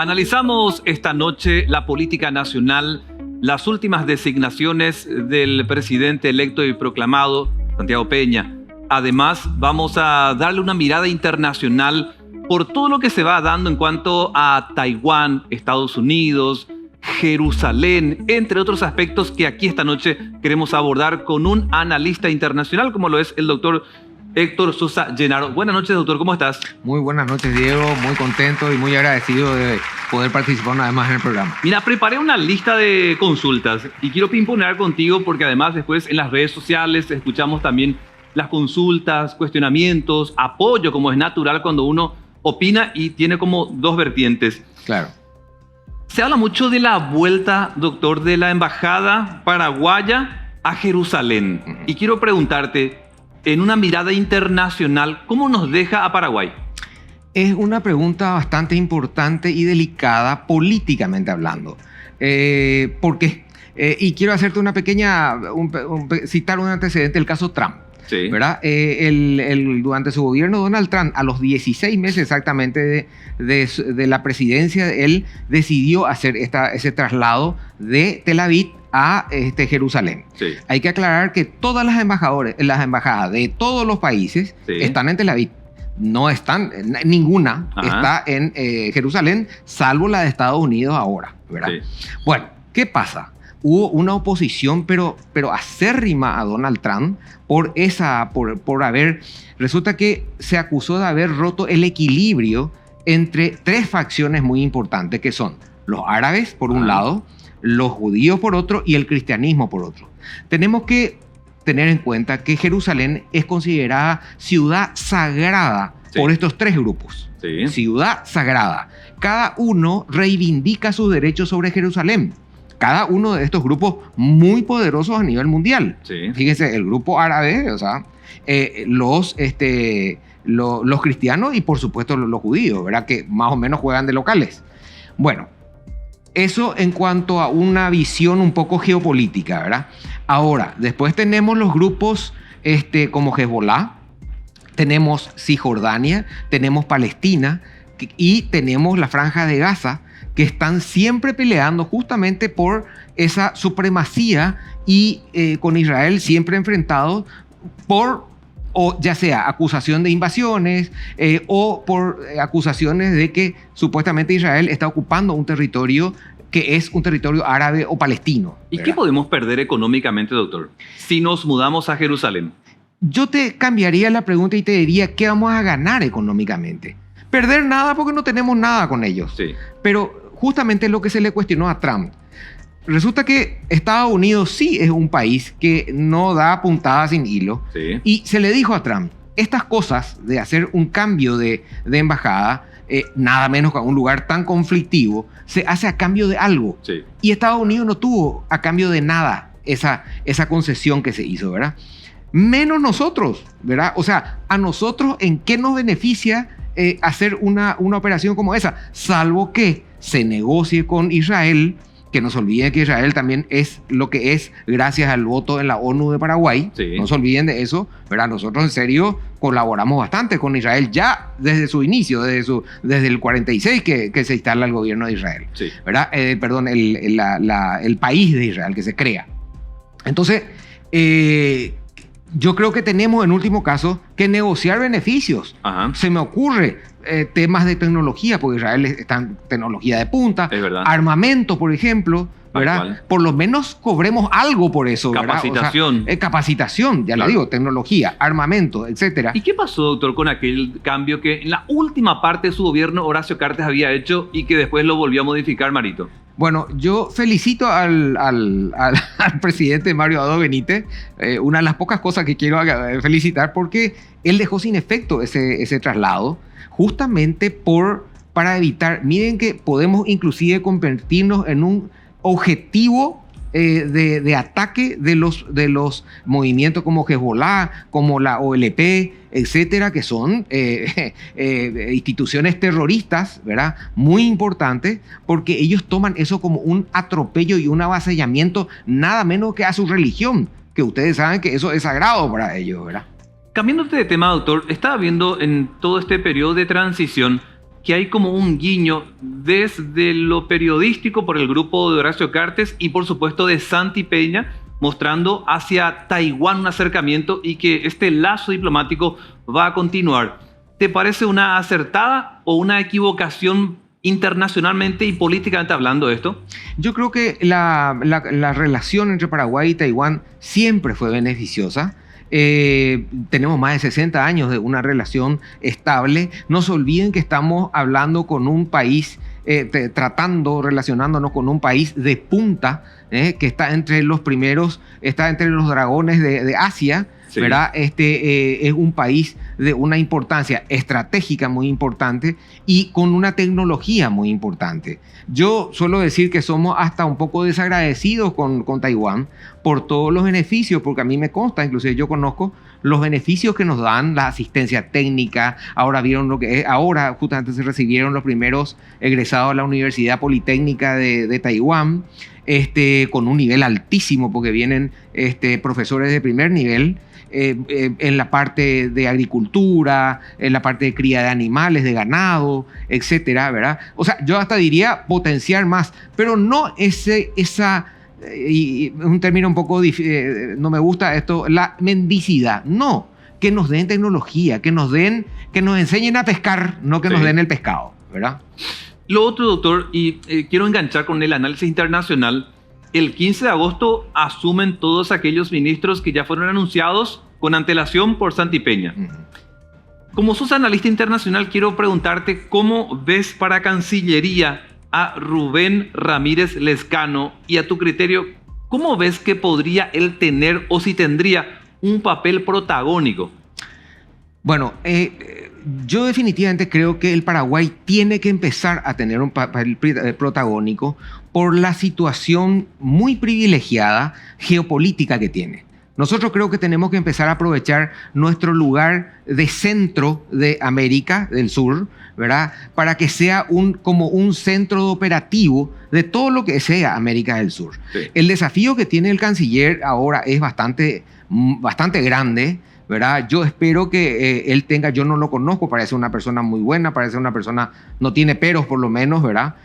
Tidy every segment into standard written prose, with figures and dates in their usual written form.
Analizamos esta noche la política nacional, las últimas designaciones del presidente electo y proclamado, Santiago Peña. Además, vamos a darle una mirada internacional por todo lo que se va dando en cuanto a Taiwán, Estados Unidos, Jerusalén, entre otros aspectos que aquí esta noche queremos abordar con un analista internacional como lo es el doctor Héctor Sosa Llenaro. Buenas noches, doctor, ¿cómo estás? Muy buenas noches, Diego, muy contento y muy agradecido de poder participar una vez más en el programa. Mira, preparé una lista de consultas y quiero pimponear contigo porque además después en las redes sociales escuchamos también las consultas, cuestionamientos, apoyo, como es natural cuando uno opina y tiene como dos vertientes. Claro. Se habla mucho de la vuelta, doctor, de la embajada paraguaya a Jerusalén. Y quiero preguntarte, en una mirada internacional, ¿cómo nos deja a Paraguay? Es una pregunta bastante importante y delicada políticamente hablando. ¿Por qué? Y quiero hacerte una pequeña, citar un antecedente, el caso Trump. Sí. ¿Verdad? Durante su gobierno, Donald Trump, a los 16 meses exactamente de la presidencia, él decidió hacer ese traslado de Tel Aviv a Jerusalén. Sí. Hay que aclarar que todas las embajadas de todos los países están en Tel Aviv. No están, ninguna está en Jerusalén, salvo la de Estados Unidos ahora, ¿verdad? Sí. Bueno, ¿qué pasa? Hubo una oposición, pero acérrima a Donald Trump resulta que se acusó de haber roto el equilibrio entre tres facciones muy importantes, que son los árabes, por un lado, los judíos por otro y el cristianismo por otro. Tenemos que tener en cuenta que Jerusalén es considerada ciudad sagrada por estos tres grupos. Sí. Ciudad sagrada. Cada uno reivindica sus derechos sobre Jerusalén. Cada uno de estos grupos muy poderosos a nivel mundial. Sí. Fíjense, el grupo árabe, o sea, los cristianos y por supuesto los judíos, ¿verdad? Que más o menos juegan de locales. Bueno, eso en cuanto a una visión un poco geopolítica, ¿verdad? Ahora, después tenemos los grupos como Hezbollah, tenemos Cisjordania, tenemos Palestina y tenemos la Franja de Gaza, que están siempre peleando justamente por esa supremacía y con Israel siempre enfrentados ya sea acusación de invasiones o por acusaciones de que supuestamente Israel está ocupando un territorio que es un territorio árabe o palestino. ¿Y qué podemos perder económicamente, doctor, si nos mudamos a Jerusalén? Yo te cambiaría la pregunta y te diría, ¿qué vamos a ganar económicamente? Perder nada porque no tenemos nada con ellos. Sí. Pero justamente lo que se le cuestionó a Trump. Resulta que Estados Unidos sí es un país que no da puntadas sin hilo. Sí. Y se le dijo a Trump, estas cosas de hacer un cambio de embajada, nada menos que a un lugar tan conflictivo, se hace a cambio de algo. Sí. Y Estados Unidos no tuvo a cambio de nada esa concesión que se hizo, ¿verdad? Menos nosotros, ¿verdad? O sea, a nosotros, ¿en qué nos beneficia hacer una operación como esa? Salvo que se negocie con Israel, que no se olviden que Israel también es lo que es gracias al voto en la ONU de Paraguay. Sí. No se olviden de eso, ¿verdad? Nosotros en serio colaboramos bastante con Israel ya desde su inicio, desde el 46 que se instala el gobierno de Israel. Sí. ¿Verdad? El país de Israel que se crea. Entonces, yo creo que tenemos en último caso que negociar beneficios. Se me ocurre temas de tecnología, porque Israel está en tecnología de punta, armamento, por ejemplo, ¿verdad? Por lo menos cobremos algo por eso. Capacitación. O sea, capacitación, ya lo digo, tecnología, armamento, etcétera. ¿Y qué pasó, doctor, con aquel cambio que en la última parte de su gobierno Horacio Cartes había hecho y que después lo volvió a modificar, Marito? Bueno, yo felicito al presidente Mario Abdo Benítez, una de las pocas cosas que quiero felicitar, porque él dejó sin efecto ese traslado, justamente para evitar, miren que podemos inclusive convertirnos en un objetivo de ataque de los movimientos como Hezbollah, como la OLP, etcétera, que son instituciones terroristas, ¿verdad? Muy importantes, porque ellos toman eso como un atropello y un avasallamiento nada menos que a su religión, que ustedes saben que eso es sagrado para ellos, ¿verdad? Cambiándote de tema, doctor, estaba viendo en todo este periodo de transición que hay como un guiño desde lo periodístico por el grupo de Horacio Cartes y por supuesto de Santi Peña, mostrando hacia Taiwán un acercamiento y que este lazo diplomático va a continuar. ¿Te parece una acertada o una equivocación internacionalmente y políticamente hablando esto? Yo creo que la relación entre Paraguay y Taiwán siempre fue beneficiosa. Tenemos más de 60 años de una relación estable. No se olviden que estamos hablando con un país, relacionándonos con un país de punta, que está entre los primeros, está entre los dragones de Asia. Sí. ¿Verdad? Es un país de una importancia estratégica muy importante y con una tecnología muy importante. Yo suelo decir que somos hasta un poco desagradecidos con Taiwán por todos los beneficios, porque a mí me consta, inclusive yo conozco los beneficios que nos dan, la asistencia técnica. Ahora vieron lo que es, ahora justamente se recibieron los primeros egresados a la Universidad Politécnica de Taiwán, con un nivel altísimo, porque vienen profesores de primer nivel. En la parte de agricultura, en la parte de cría de animales, de ganado, etcétera, ¿verdad? O sea, yo hasta diría potenciar más, pero no y un término un poco, no me gusta esto, la mendicidad, no, que nos den tecnología, que nos enseñen a pescar, no que nos den el pescado, ¿verdad? Lo otro, doctor, y quiero enganchar con el análisis internacional. El 15 de agosto asumen todos aquellos ministros que ya fueron anunciados con antelación por Santi Peña. Como sos analista internacional, quiero preguntarte cómo ves para Cancillería a Rubén Ramírez Lezcano y a tu criterio, ¿cómo ves que podría él tener o si tendría un papel protagónico? Bueno, yo definitivamente creo que el Paraguay tiene que empezar a tener un papel protagónico por la situación muy privilegiada geopolítica que tiene. Nosotros creo que tenemos que empezar a aprovechar nuestro lugar de centro de América del Sur, ¿verdad? Para que sea como un centro operativo de todo lo que sea América del Sur. Sí. El desafío que tiene el canciller ahora es bastante grande, ¿verdad? Yo espero que él tenga, yo no lo conozco, parece una persona muy buena, parece una persona, no tiene peros por lo menos, ¿verdad?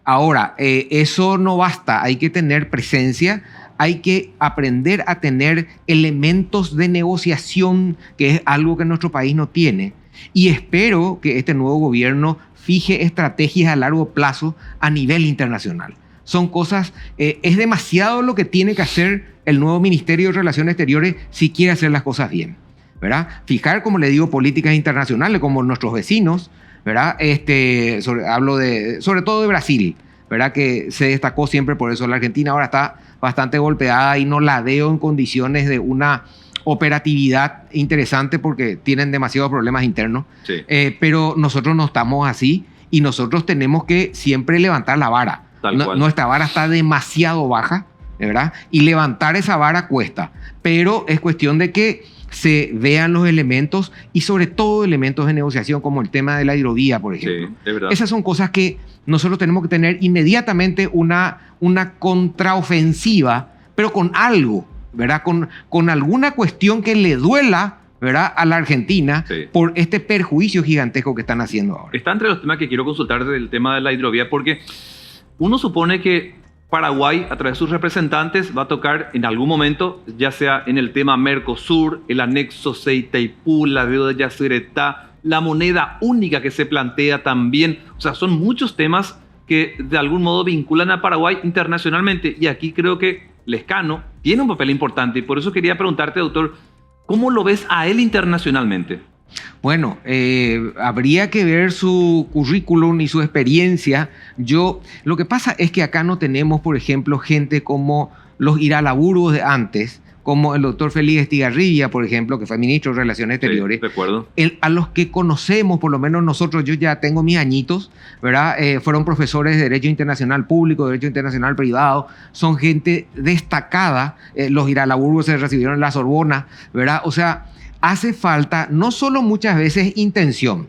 Ahora, eso no basta, hay que tener presencia, hay que aprender a tener elementos de negociación, que es algo que nuestro país no tiene. Y espero que este nuevo gobierno fije estrategias a largo plazo a nivel internacional. Son cosas, es demasiado lo que tiene que hacer el nuevo Ministerio de Relaciones Exteriores si quiere hacer las cosas bien, ¿verdad? Fijar, como le digo, políticas internacionales como nuestros vecinos, ¿verdad? Hablo sobre todo de Brasil, ¿verdad? Que se destacó siempre por eso. La Argentina ahora está bastante golpeada y no la veo en condiciones de una operatividad interesante porque tienen demasiados problemas internos. Sí. Pero nosotros no estamos así y nosotros tenemos que siempre levantar la vara. Nuestra vara está demasiado baja, ¿verdad? Y levantar esa vara cuesta, pero es cuestión de que se vean los elementos y sobre todo elementos de negociación como el tema de la hidrovía, por ejemplo. Sí, es verdad. Esas son cosas que nosotros tenemos que tener inmediatamente una contraofensiva, pero con algo, ¿verdad? Con alguna cuestión que le duela, ¿verdad?, a la Argentina, sí, por este perjuicio gigantesco que están haciendo ahora. Está entre los temas que quiero consultar del tema de la hidrovía, porque uno supone que Paraguay, a través de sus representantes, va a tocar en algún momento, ya sea en el tema Mercosur, el anexo Itaipú, la deuda de Yacyretá, la moneda única que se plantea también. O sea, son muchos temas que de algún modo vinculan a Paraguay internacionalmente. Y aquí creo que Lezcano tiene un papel importante. Y por eso quería preguntarte, doctor, ¿cómo lo ves a él internacionalmente? Bueno, habría que ver su currículum y su experiencia. Lo que pasa es que acá no tenemos, por ejemplo, gente como los Iralaburgos de antes, como el doctor Félix Estigarribia, por ejemplo, que fue ministro de Relaciones Exteriores. Sí, de acuerdo. A los que conocemos, por lo menos nosotros, yo ya tengo mis añitos, ¿verdad? Fueron profesores de Derecho Internacional Público, Derecho Internacional Privado, son gente destacada. Los Iralaburgos se recibieron en la Sorbona, ¿verdad? O sea, hace falta no solo muchas veces intención,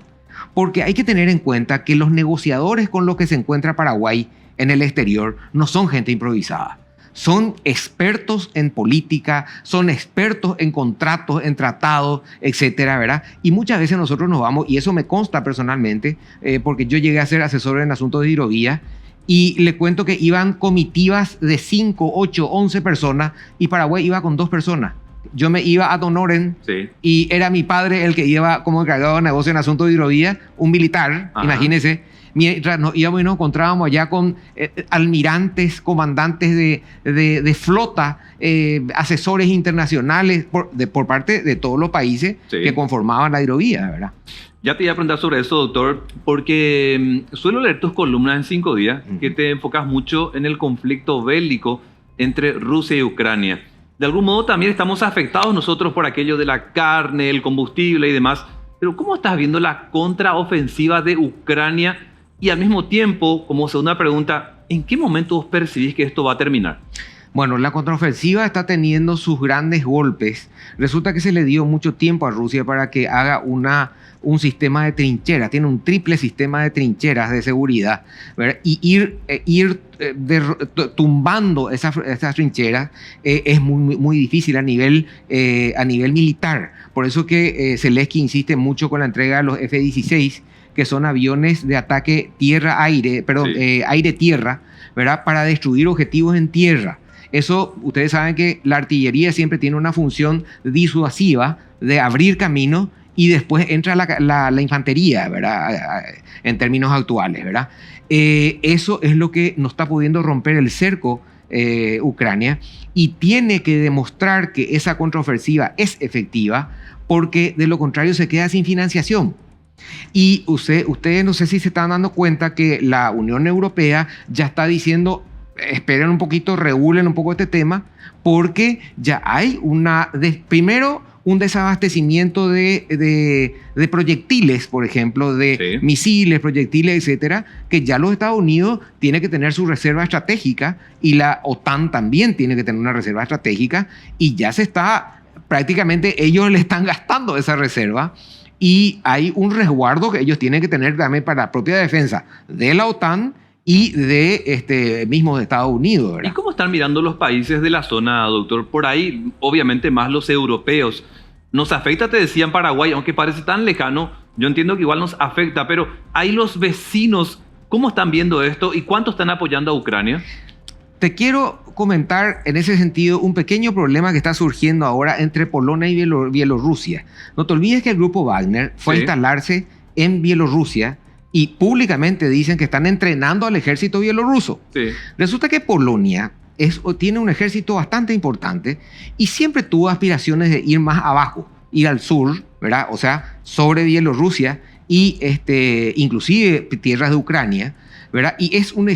porque hay que tener en cuenta que los negociadores con los que se encuentra Paraguay en el exterior no son gente improvisada. son expertos en política, son expertos en contratos, en tratados, etcétera, ¿verdad? Y muchas veces nosotros nos vamos, y eso me consta personalmente, porque yo llegué a ser asesor en asuntos de hidrovía, y le cuento que iban comitivas de 5, 8, 11 personas, y Paraguay iba con 2 personas. Yo me iba a Donoren, sí, y era mi padre el que iba como encargado de negocio en asuntos de hidrovía, un militar, ajá, imagínense. Mientras nos íbamos y nos encontrábamos allá con almirantes, comandantes de flota, asesores internacionales por parte de todos los países, sí, que conformaban la hidrovía, ¿verdad? Ya te iba a preguntar sobre eso, doctor, porque suelo leer tus columnas en 5 días, que te enfocas mucho en el conflicto bélico entre Rusia y Ucrania. De algún modo también estamos afectados nosotros por aquello de la carne, el combustible y demás. Pero ¿cómo estás viendo la contraofensiva de Ucrania? Y al mismo tiempo, como segunda pregunta, ¿en qué momento vos percibís que esto va a terminar? Bueno, la contraofensiva está teniendo sus grandes golpes. Resulta que se le dio mucho tiempo a Rusia para que haga un sistema de trincheras. Tiene un triple sistema de trincheras de seguridad, ¿verdad? Y ir tumbando esas trincheras es muy difícil a nivel militar. Por eso que Zelensky insiste mucho con la entrega de los F-16, que son aviones de ataque aire-tierra, ¿verdad? Para destruir objetivos en tierra. Eso, ustedes saben que la artillería siempre tiene una función disuasiva de abrir camino, y después entra la infantería, ¿verdad? En términos actuales, ¿verdad? Eso es lo que no está pudiendo romper el cerco Ucrania, y tiene que demostrar que esa contraofensiva es efectiva, porque de lo contrario se queda sin financiación. Y ustedes no sé si se están dando cuenta que la Unión Europea ya está diciendo: esperen un poquito, regulen un poco este tema, porque ya hay primero un desabastecimiento de proyectiles, por ejemplo, de misiles, proyectiles, etcétera, que ya los Estados Unidos tienen que tener su reserva estratégica, y la OTAN también tiene que tener una reserva estratégica, y ya prácticamente ellos le están gastando esa reserva. Y hay un resguardo que ellos tienen que tener también para la propia defensa de la OTAN y de mismo de Estados Unidos, ¿verdad? ¿Y cómo están mirando los países de la zona, doctor? Por ahí, obviamente, más los europeos. Nos afecta, te decía, en Paraguay, aunque parece tan lejano, yo entiendo que igual nos afecta, pero ahí los vecinos, ¿cómo están viendo esto y cuánto están apoyando a Ucrania? Te quiero comentar en ese sentido un pequeño problema que está surgiendo ahora entre Polonia y Bielorrusia. No te olvides que el grupo Wagner fue a instalarse en Bielorrusia, y públicamente dicen que están entrenando al ejército bielorruso. Sí. Resulta que Polonia tiene un ejército bastante importante y siempre tuvo aspiraciones de ir más abajo, ir al sur, ¿verdad? O sea, sobre Bielorrusia y inclusive tierras de Ucrania, ¿verdad? Y es un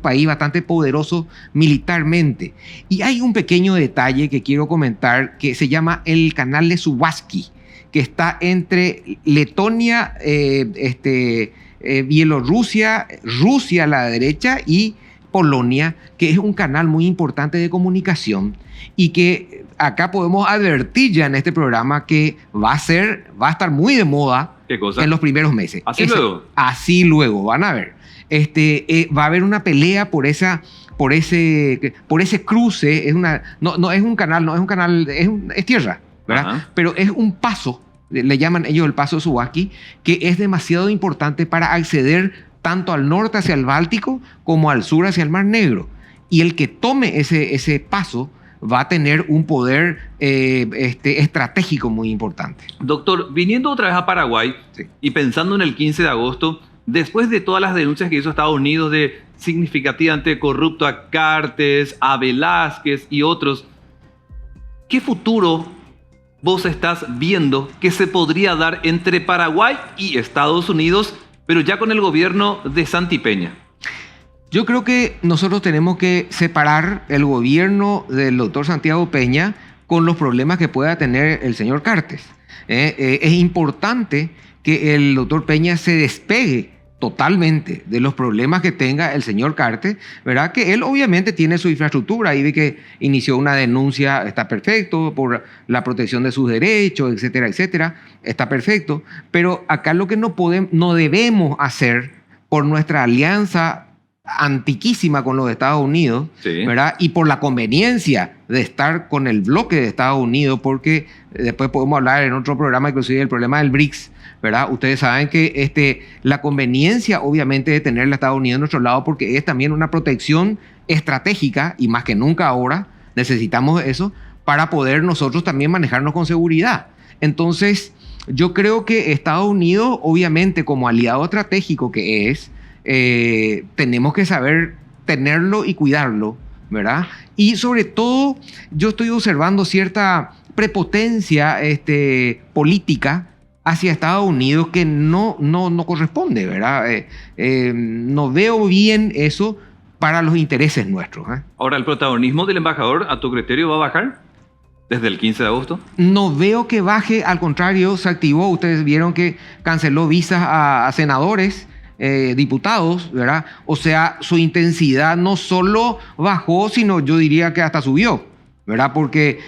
país bastante poderoso militarmente. Y hay un pequeño detalle que quiero comentar, que se llama el canal de Suwalki, que está entre Letonia, Bielorrusia, Rusia a la derecha y Polonia, que es un canal muy importante de comunicación, y que acá podemos advertir ya en este programa que va a estar muy de moda. ¿Qué cosa? En los primeros meses. Luego? Así luego, van a ver. Va a haber una pelea por ese cruce. No es un canal, es tierra, ¿verdad? Ajá. Pero es un paso, le llaman ellos el paso Suwalki, que es demasiado importante para acceder tanto al norte hacia el Báltico como al sur hacia el Mar Negro. Y el que tome ese paso va a tener un poder estratégico muy importante. Doctor, viniendo otra vez a Paraguay, sí, y pensando en el 15 de agosto, después de todas las denuncias que hizo Estados Unidos de significativamente corrupto a Cartes, a Velázquez y otros, ¿qué futuro vos estás viendo que se podría dar entre Paraguay y Estados Unidos, pero ya con el gobierno de Santi Peña? Yo creo que nosotros tenemos que separar el gobierno del doctor Santiago Peña con los problemas que pueda tener el señor Cartes. Es importante que el doctor Peña se despegue totalmente de los problemas que tenga el señor Cartes, ¿verdad? Que él obviamente tiene su infraestructura, ahí ve que inició una denuncia, está perfecto, por la protección de sus derechos, etcétera, etcétera, está perfecto, pero acá lo que no debemos hacer por nuestra alianza antiquísima con los Estados Unidos, sí, ¿verdad? Y por la conveniencia de estar con el bloque de Estados Unidos, porque después podemos hablar en otro programa inclusive del problema del BRICS, ¿verdad? Ustedes saben que la conveniencia obviamente de tener a Estados Unidos a nuestro lado, porque es también una protección estratégica, y más que nunca ahora necesitamos eso para poder nosotros también manejarnos con seguridad. Entonces, yo creo que Estados Unidos, obviamente como aliado estratégico que es, tenemos que saber tenerlo y cuidarlo, ¿verdad? Y sobre todo, yo estoy observando cierta prepotencia política hacia Estados Unidos que no corresponde, ¿verdad? No veo bien eso para los intereses nuestros. Ahora, ¿el protagonismo del embajador, a tu criterio, va a bajar desde el 15 de agosto? No veo que baje, al contrario, se activó. Ustedes vieron que canceló visas a senadores, diputados, ¿verdad? O sea, su intensidad no solo bajó, sino yo diría que hasta subió, ¿verdad? Porque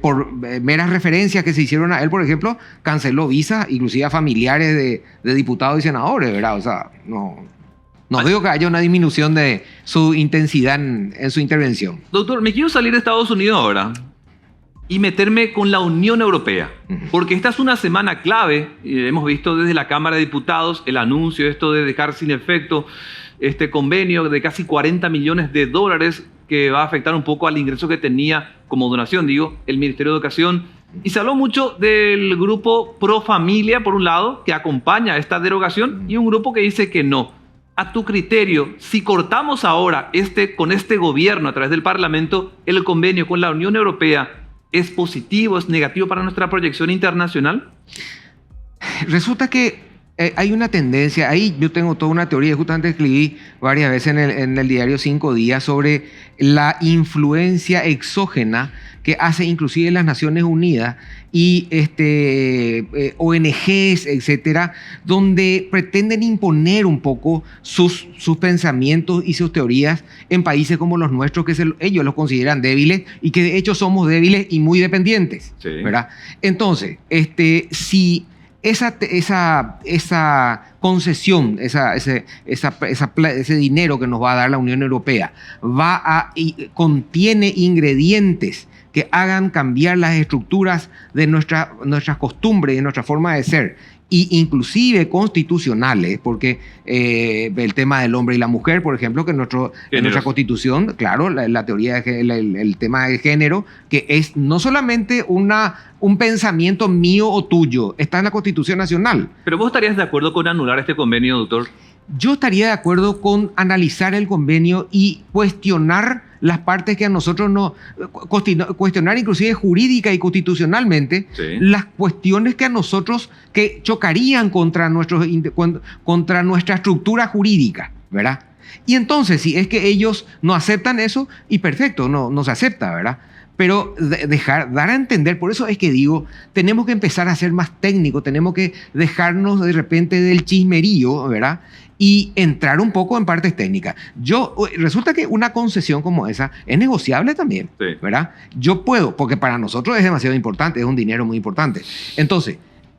por meras referencias que se hicieron a él, por ejemplo, canceló visas, inclusive a familiares de diputados y senadores, ¿verdad? O sea, no veo que haya una disminución de su intensidad en su intervención. Doctor, me quiero salir de Estados Unidos ahora y meterme con la Unión Europea, porque esta es una semana clave. Hemos visto desde la Cámara de Diputados el anuncio esto de dejar sin efecto este convenio de casi 40 millones de dólares que va a afectar un poco al ingreso que tenía como donación, el Ministerio de Educación. Y se habló mucho del grupo Pro Familia, por un lado, que acompaña esta derogación, y un grupo que dice que no. A tu criterio, si cortamos ahora con este gobierno a través del Parlamento el convenio con la Unión Europea, ¿es positivo, es negativo para nuestra proyección internacional? Resulta que hay una tendencia, ahí yo tengo toda una teoría, justamente escribí varias veces en el diario 5 Días sobre la influencia exógena que hace inclusive las Naciones Unidas y ONGs, etcétera, donde pretenden imponer un poco sus pensamientos y sus teorías en países como los nuestros, que ellos los consideran débiles y que de hecho somos débiles y muy dependientes, sí, ¿verdad? Entonces, si esa concesión, ese dinero que nos va a dar la Unión Europea contiene ingredientes que hagan cambiar las estructuras de nuestras costumbres, de nuestra forma de ser, y inclusive constitucionales, porque el tema del hombre y la mujer, por ejemplo, que en nuestra Constitución, claro, la teoría, el tema de género, que es no solamente un pensamiento mío o tuyo, está en la Constitución Nacional. ¿Pero vos estarías de acuerdo con anular este convenio, doctor? Yo estaría de acuerdo con analizar el convenio y cuestionar las partes que a nosotros cuestionar inclusive jurídica y constitucionalmente, sí, las cuestiones que a nosotros que chocarían contra nuestra estructura jurídica, ¿verdad? Y entonces, si es que ellos no aceptan eso, y perfecto, no se acepta, ¿verdad? Pero dar a entender, por eso es que digo, tenemos que empezar a ser más técnicos, tenemos que dejarnos de repente del chismerío, ¿verdad? Y entrar un poco en partes técnicas. Resulta que una concesión como esa es negociable también, sí, ¿verdad? Yo puedo, porque para nosotros es demasiado importante, es un dinero muy importante. Entonces,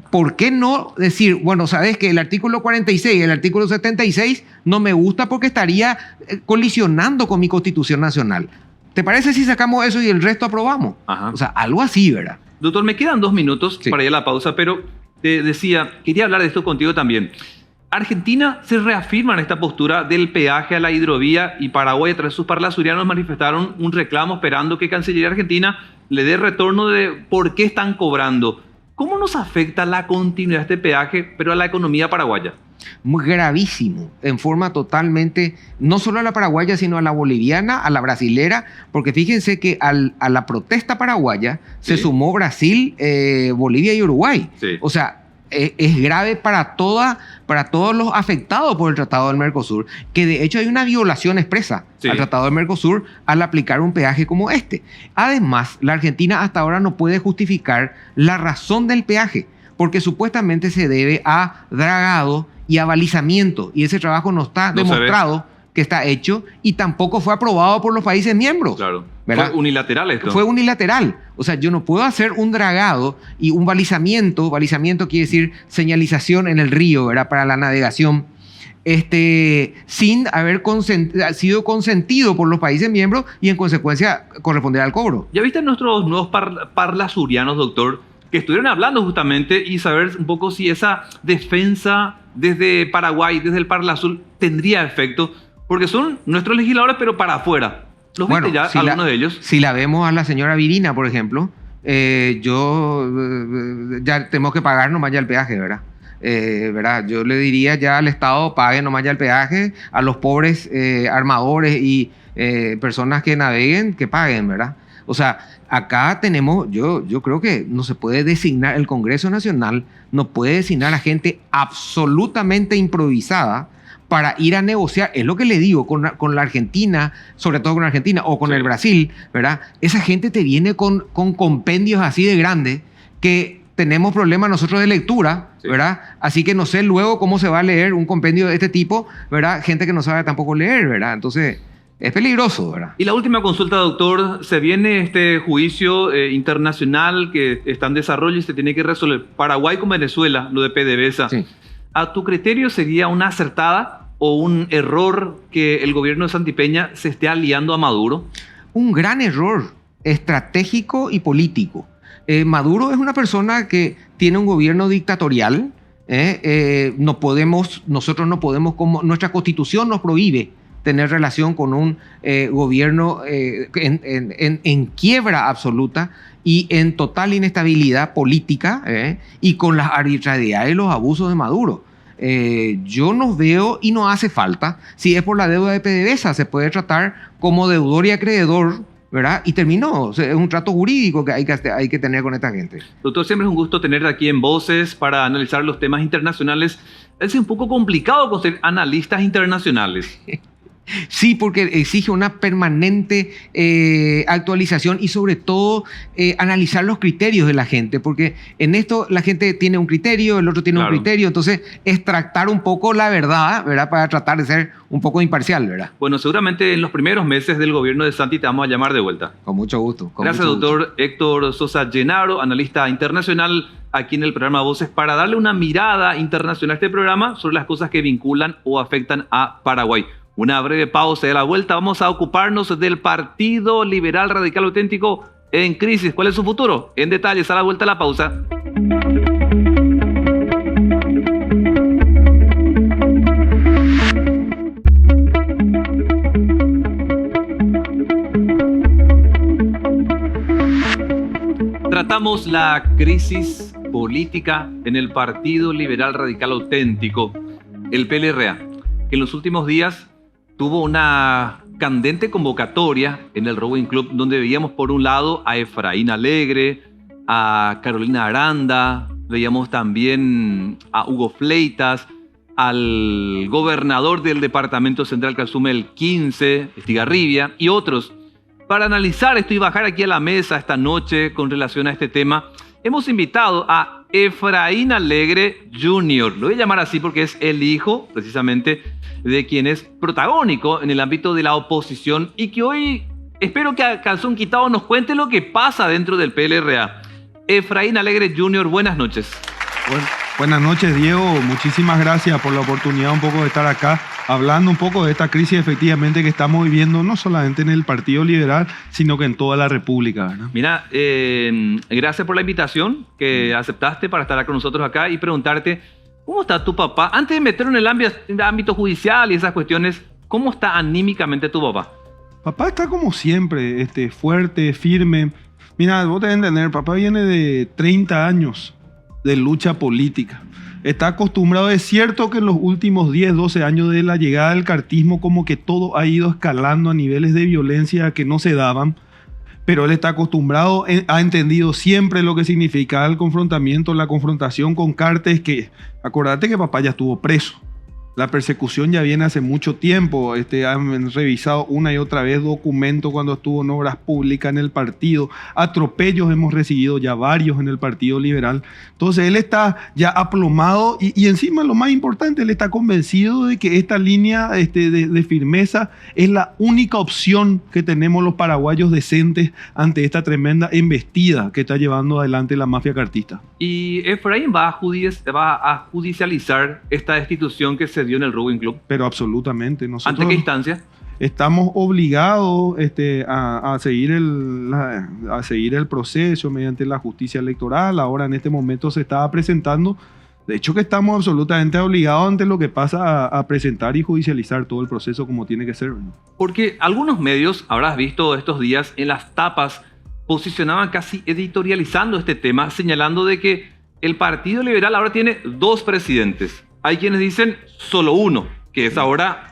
¿por qué no decir, bueno, sabes que el artículo 46 y el artículo 76 no me gusta porque estaría colisionando con mi Constitución Nacional? ¿Te parece si sacamos eso y el resto aprobamos? Ajá. O sea, algo así, ¿verdad? Doctor, me quedan 2 minutos, sí, para ir a la pausa, pero te decía, quería hablar de esto contigo también. Argentina se reafirma en esta postura del peaje a la hidrovía, y Paraguay, a través de sus parlasurianos, manifestaron un reclamo esperando que Cancillería Argentina le dé retorno de por qué están cobrando. ¿Cómo nos afecta la continuidad de este peaje, pero a la economía paraguaya? Muy gravísimo, en forma totalmente, no solo a la paraguaya, sino a la boliviana, a la brasilera, porque fíjense que a la protesta paraguaya, sí, se sumó Brasil, Bolivia y Uruguay. Sí. O sea, es grave para todos los afectados por el Tratado del Mercosur, que de hecho hay una violación expresa, sí, al Tratado del Mercosur al aplicar un peaje como este. Además, la Argentina hasta ahora no puede justificar la razón del peaje, porque supuestamente se debe a dragado y a balizamiento, y ese trabajo no está demostrado que está hecho, y tampoco fue aprobado por los países miembros. Claro. ¿Verdad? Fue unilateral esto. Fue unilateral. O sea, yo no puedo hacer un dragado y un balizamiento. Balizamiento quiere decir señalización en el río, ¿verdad? Para la navegación. sin haber sido consentido por los países miembros y en consecuencia corresponder al cobro. ¿Ya viste nuestros nuevos parlasurianos, doctor, que estuvieron hablando justamente y saber un poco si esa defensa desde Paraguay, desde el Parlasur, tendría efecto? Porque son nuestros legisladores, pero para afuera. ¿Los viste ya algunos de ellos? Si la vemos a la señora Virina, por ejemplo, ya tenemos que pagar nomás ya el peaje, ¿verdad? ¿Verdad? Yo le diría ya al Estado, pague nomás ya el peaje, a los pobres armadores y personas que naveguen, que paguen, ¿verdad? O sea, acá tenemos, yo creo que no se puede designar, el Congreso Nacional no puede designar a gente absolutamente improvisada para ir a negociar. Es lo que le digo, con la Argentina, sobre todo con Argentina o con el Brasil, ¿verdad? Esa gente te viene con compendios así de grandes que tenemos problemas nosotros de lectura, ¿verdad? Así que no sé luego cómo se va a leer un compendio de este tipo, ¿verdad? Gente que no sabe tampoco leer, ¿verdad? Entonces, es peligroso, ¿verdad? Y la última consulta, doctor. Se viene este juicio internacional que está en desarrollo y se tiene que resolver. Paraguay con Venezuela, lo de PDVSA. Sí. ¿A tu criterio sería una acertada o un error que el gobierno de Santipena se esté aliando a Maduro? Un gran error estratégico y político. Maduro es una persona que tiene un gobierno dictatorial. Nosotros no podemos, como nuestra constitución nos prohíbe tener relación con un gobierno en quiebra absoluta y en total inestabilidad política y con las arbitrariedades y los abusos de Maduro. Yo no veo y no hace falta. Si es por la deuda de PDVSA, se puede tratar como deudor y acreedor, ¿verdad? Y terminó. O sea, es un trato jurídico que hay que tener con esta gente. Doctor, siempre es un gusto tenerte aquí en Voces para analizar los temas internacionales. Es un poco complicado conseguir analistas internacionales. Sí, porque exige una permanente actualización y sobre todo analizar los criterios de la gente, porque en esto la gente tiene un criterio, el otro tiene un criterio, entonces extractar un poco la verdad, ¿verdad? Para tratar de ser un poco imparcial, ¿verdad? Bueno, seguramente en los primeros meses del gobierno de Santi te vamos a llamar de vuelta. Con mucho gusto. Gracias, doctor Héctor Sosa Gennaro, analista internacional aquí en el programa Voces, para darle una mirada internacional a este programa sobre las cosas que vinculan o afectan a Paraguay. Una breve pausa, de la vuelta vamos a ocuparnos del Partido Liberal Radical Auténtico en crisis. ¿Cuál es su futuro? En detalles, a la vuelta de la pausa. Tratamos la crisis política en el Partido Liberal Radical Auténtico, el PLRA, que en los últimos días tuvo una candente convocatoria en el Rowing Club, donde veíamos por un lado a Efraín Alegre, a Carolina Aranda, veíamos también a Hugo Fleitas, al gobernador del Departamento Central que asume el 15, Estigarribia, y otros. Para analizar esto y bajar aquí a la mesa esta noche con relación a este tema, hemos invitado a Efraín Alegre Jr. Lo voy a llamar así porque es el hijo, precisamente, de quien es protagónico en el ámbito de la oposición y que hoy espero que a calzón quitado nos cuente lo que pasa dentro del PLRA. Efraín Alegre Jr., buenas noches. Buenas noches, Diego. Muchísimas gracias por la oportunidad un poco de estar acá hablando un poco de esta crisis efectivamente que estamos viviendo no solamente en el Partido Liberal, sino que en toda la República, ¿verdad? Mira, gracias por la invitación que aceptaste para estar con nosotros acá y preguntarte, ¿cómo está tu papá? Antes de meterlo en el ámbito judicial y esas cuestiones, ¿cómo está anímicamente tu papá? Papá está como siempre, fuerte, firme. Mira, vos tenés que entender, papá viene de 30 años de lucha política. Está acostumbrado, es cierto que en los últimos 10, 12 años de la llegada del cartismo como que todo ha ido escalando a niveles de violencia que no se daban, pero él está acostumbrado, ha entendido siempre lo que significa el confrontamiento, la confrontación con cárteles, que acordate que papá ya estuvo preso. La persecución ya viene hace mucho tiempo. Han revisado una y otra vez documentos cuando estuvo en obras públicas en el partido. Atropellos hemos recibido ya varios en el Partido Liberal. Entonces él está ya aplomado y encima lo más importante, él está convencido de que esta línea de firmeza es la única opción que tenemos los paraguayos decentes ante esta tremenda embestida que está llevando adelante la mafia cartista. Y Efraín va a judicializar esta destitución que se se dio en el Rubin Club? Pero absolutamente. Nosotros ¿Ante qué instancia? estamos obligados a seguir el proceso mediante la justicia electoral. Ahora en este momento se estaba presentando. De hecho que estamos absolutamente obligados ante lo que pasa a presentar y judicializar todo el proceso como tiene que ser, ¿no? Porque algunos medios, habrás visto estos días, en las tapas posicionaban casi editorializando este tema, señalando de que el Partido Liberal ahora tiene 2 presidentes. Hay quienes dicen solo uno, que es ahora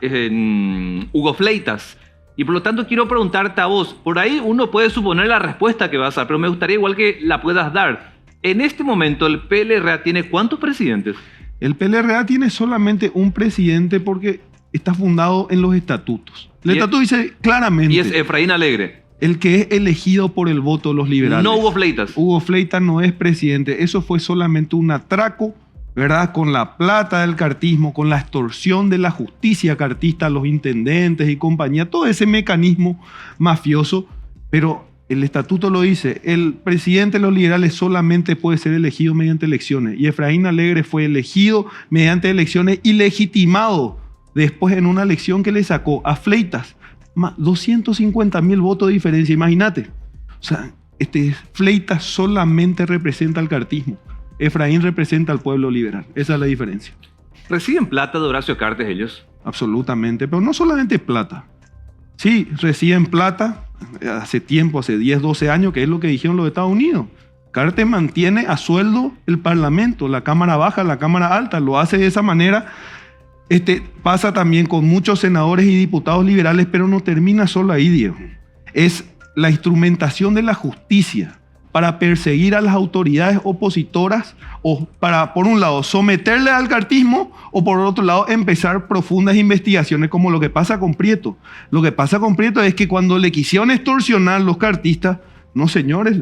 Hugo Fleitas. Y por lo tanto quiero preguntarte a vos, por ahí uno puede suponer la respuesta que vas a dar, pero me gustaría igual que la puedas dar. En este momento, ¿el PLRA tiene cuántos presidentes? El PLRA tiene solamente un presidente porque está fundado en los estatutos. El estatuto dice claramente... Y es Efraín Alegre. El que es elegido por el voto de los liberales. No Hugo Fleitas. Hugo Fleitas no es presidente. Eso fue solamente un atraco, ¿verdad? Con la plata del cartismo, con la extorsión de la justicia cartista a los intendentes y compañía. Todo ese mecanismo mafioso, pero... El estatuto lo dice, el presidente de los liberales solamente puede ser elegido mediante elecciones. Y Efraín Alegre fue elegido mediante elecciones y legitimado después en una elección que le sacó a Fleitas 250.000 votos de diferencia, imagínate. O sea, Fleitas solamente representa al cartismo. Efraín representa al pueblo liberal. Esa es la diferencia. ¿Reciben plata de Horacio Cartes ellos? Absolutamente, pero no solamente plata. Sí, reciben plata hace tiempo, hace 10, 12 años, que es lo que dijeron los Estados Unidos. Cartes mantiene a sueldo el Parlamento, la Cámara Baja, la Cámara Alta, lo hace de esa manera. Pasa también con muchos senadores y diputados liberales, pero no termina solo ahí, Diego. Es la instrumentación de la justicia para perseguir a las autoridades opositoras o para, por un lado, someterle al cartismo o por otro lado, empezar profundas investigaciones como lo que pasa con Prieto. Lo que pasa con Prieto es que cuando le quisieron extorsionar los cartistas, no señores,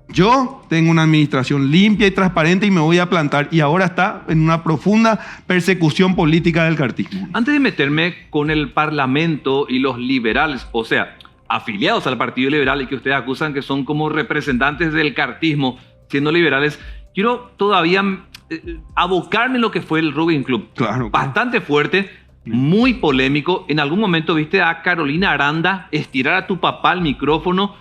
yo tengo una administración limpia y transparente y me voy a plantar, y ahora está en una profunda persecución política del cartismo. Antes de meterme con el Parlamento y los liberales, o sea, afiliados al Partido Liberal y que ustedes acusan que son como representantes del cartismo, siendo liberales, quiero todavía abocarme en lo que fue el Rubin Club. Claro. Bastante fuerte, muy polémico. En algún momento viste a Carolina Aranda estirar a tu papá el micrófono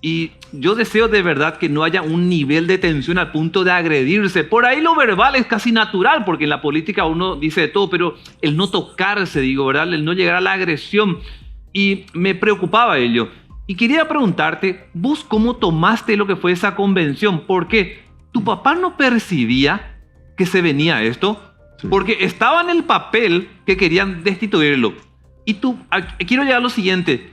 y yo deseo de verdad que no haya un nivel de tensión al punto de agredirse. Por ahí lo verbal es casi natural, porque en la política uno dice de todo, pero el no tocarse, digo, ¿verdad? El no llegar a la agresión. Y me preocupaba ello. Y quería preguntarte, ¿vos cómo tomaste lo que fue esa convención? Porque tu papá no percibía que se venía esto, sí, porque estaba en el papel que querían destituirlo. Y tú, quiero llegar a lo siguiente.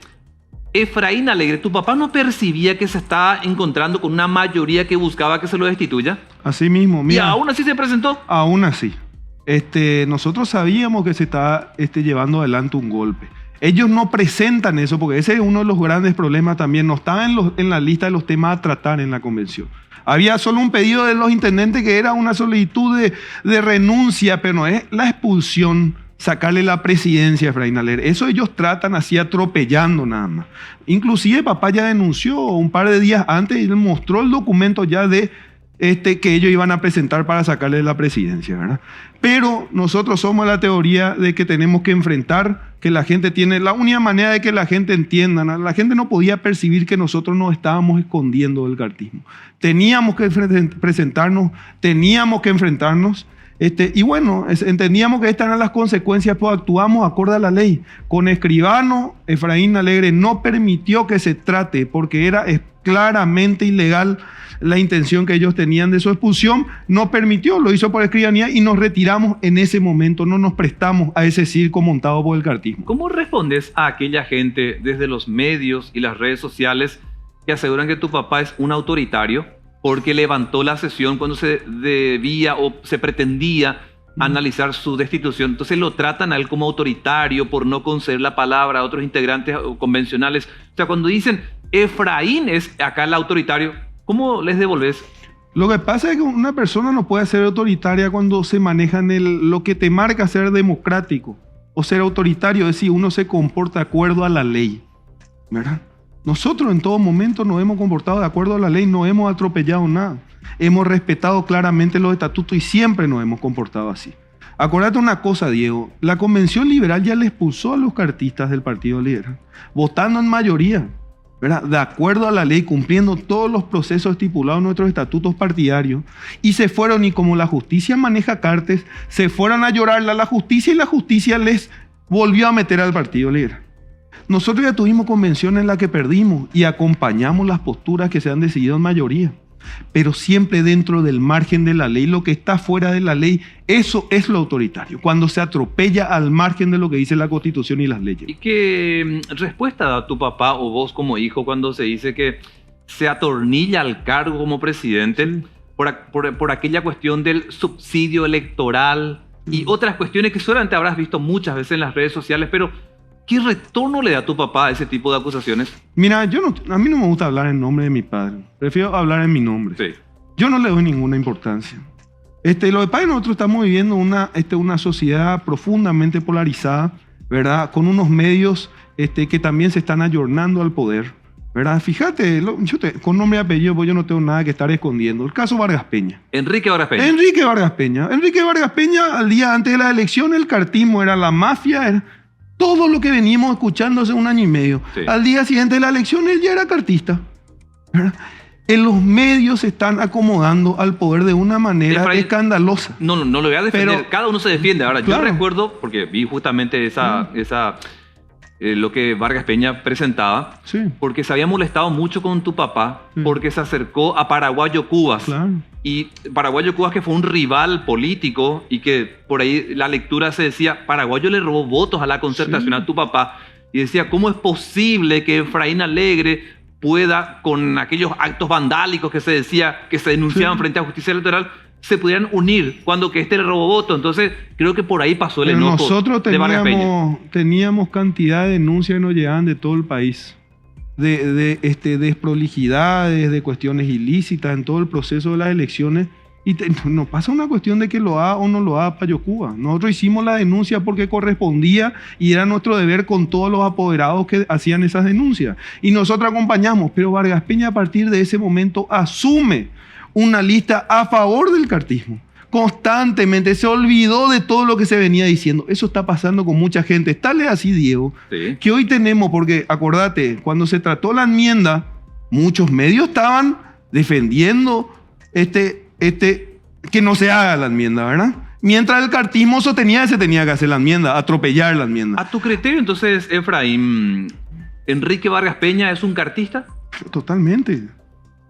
Efraín Alegre, ¿tu papá no percibía que se estaba encontrando con una mayoría que buscaba que se lo destituya? Así mismo, mira. ¿Y aún así se presentó? Aún así. Nosotros sabíamos que se estaba llevando adelante un golpe. Ellos no presentan eso porque ese es uno de los grandes problemas también. No estaba en la lista de los temas a tratar en la convención. Había solo un pedido de los intendentes que era una solicitud de renuncia, pero no es la expulsión, sacarle la presidencia a Efraín Alegre. Eso ellos tratan así atropellando nada más. Inclusive papá ya denunció un par de días antes y le mostró el documento ya de que ellos iban a presentar para sacarle la presidencia, ¿verdad? Pero nosotros somos la teoría de que tenemos que enfrentar, que la gente tiene, la única manera de que la gente entienda, ¿no? La gente no podía percibir que nosotros nos estábamos escondiendo del cartismo. Teníamos que presentarnos, teníamos que enfrentarnos, y bueno, entendíamos que estas eran las consecuencias, pues actuamos acorde a la ley. Con Escribano, Efraín Alegre no permitió que se trate, porque era claramente ilegal la intención que ellos tenían de su expulsión, no permitió, lo hizo por escribanía y nos retiramos en ese momento, no nos prestamos a ese circo montado por el cartismo. ¿Cómo respondes a aquella gente desde los medios y las redes sociales que aseguran que tu papá es un autoritario porque levantó la sesión cuando se debía o se pretendía analizar su destitución? Entonces lo tratan a él como autoritario por no conceder la palabra a otros integrantes convencionales. O sea, cuando dicen Efraín es acá el autoritario, ¿cómo les devolves? Lo que pasa es que una persona no puede ser autoritaria cuando se maneja en lo que te marca ser democrático o ser autoritario, es decir, uno se comporta de acuerdo a la ley, ¿verdad? Nosotros en todo momento nos hemos comportado de acuerdo a la ley, no hemos atropellado nada. Hemos respetado claramente los estatutos y siempre nos hemos comportado así. Acuérdate una cosa, Diego. La Convención Liberal ya le expulsó a los cartistas del Partido Liberal, votando en mayoría, ¿verdad? De acuerdo a la ley, cumpliendo todos los procesos estipulados en nuestros estatutos partidarios, y se fueron, y como la justicia maneja cartes, se fueron a llorarle a la justicia y la justicia les volvió a meter al Partido Liberal. Nosotros ya tuvimos convenciones en las que perdimos y acompañamos las posturas que se han decidido en mayoría, pero siempre dentro del margen de la ley. Lo que está fuera de la ley, eso es lo autoritario, cuando se atropella al margen de lo que dice la Constitución y las leyes. ¿Y qué respuesta da tu papá o vos como hijo cuando se dice que se atornilla al cargo como presidente por aquella cuestión del subsidio electoral y otras cuestiones que solamente habrás visto muchas veces en las redes sociales, pero ¿qué retorno le da tu papá a ese tipo de acusaciones? Mira, a mí no me gusta hablar en nombre de mi padre. Prefiero hablar en mi nombre. Sí. Yo no le doy ninguna importancia. Lo que pasa es que nosotros estamos viviendo una sociedad profundamente polarizada, ¿verdad? Con unos medios que también se están ayornando al poder, ¿verdad? Fíjate, con nombre y apellido, pues yo no tengo nada que estar escondiendo. El caso Vargas Peña. Enrique Vargas Peña. Enrique Vargas Peña, al día antes de la elección, el cartismo era la mafia, era todo lo que veníamos escuchando hace un año y medio. Sí. Al día siguiente de la elección, él ya era cartista, ¿verdad? En los medios se están acomodando al poder de una manera escandalosa. No lo voy a defender. Pero, cada uno se defiende. Ahora, claro, yo recuerdo, porque vi justamente lo que Vargas Peña presentaba, sí, porque se había molestado mucho con tu papá, sí, porque se acercó a Paraguayo Cubas. Claro. Y Paraguayo Cubas, que fue un rival político, y que por ahí la lectura se decía, Paraguayo le robó votos a la Concertación, sí, a tu papá. Y decía, ¿cómo es posible que Efraín Alegre pueda, con aquellos actos vandálicos que se decía, que se denunciaban, sí, frente a Justicia Electoral, se pudieran unir cuando que le robó votos? Entonces, creo que por ahí pasó el enojo. Nosotros teníamos cantidad de denuncias que nos llegaban de todo el país, de desprolijidades, de cuestiones ilícitas en todo el proceso de las elecciones, y no pasa una cuestión de que lo haga o no lo haga Payo Cuba. Nosotros hicimos la denuncia porque correspondía y era nuestro deber con todos los apoderados que hacían esas denuncias, y nosotros acompañamos, pero Vargas Peña a partir de ese momento asume una lista a favor del cartismo. Constantemente se olvidó de todo lo que se venía diciendo. Eso está pasando con mucha gente. Tal es así, Diego, sí, que hoy tenemos, porque acordate, cuando se trató la enmienda, muchos medios estaban defendiendo que no se haga la enmienda, ¿verdad? Mientras el cartismo sostenía que se tenía que hacer la enmienda, atropellar la enmienda. A tu criterio, entonces, Efraín, ¿Enrique Vargas Peña es un cartista? Totalmente.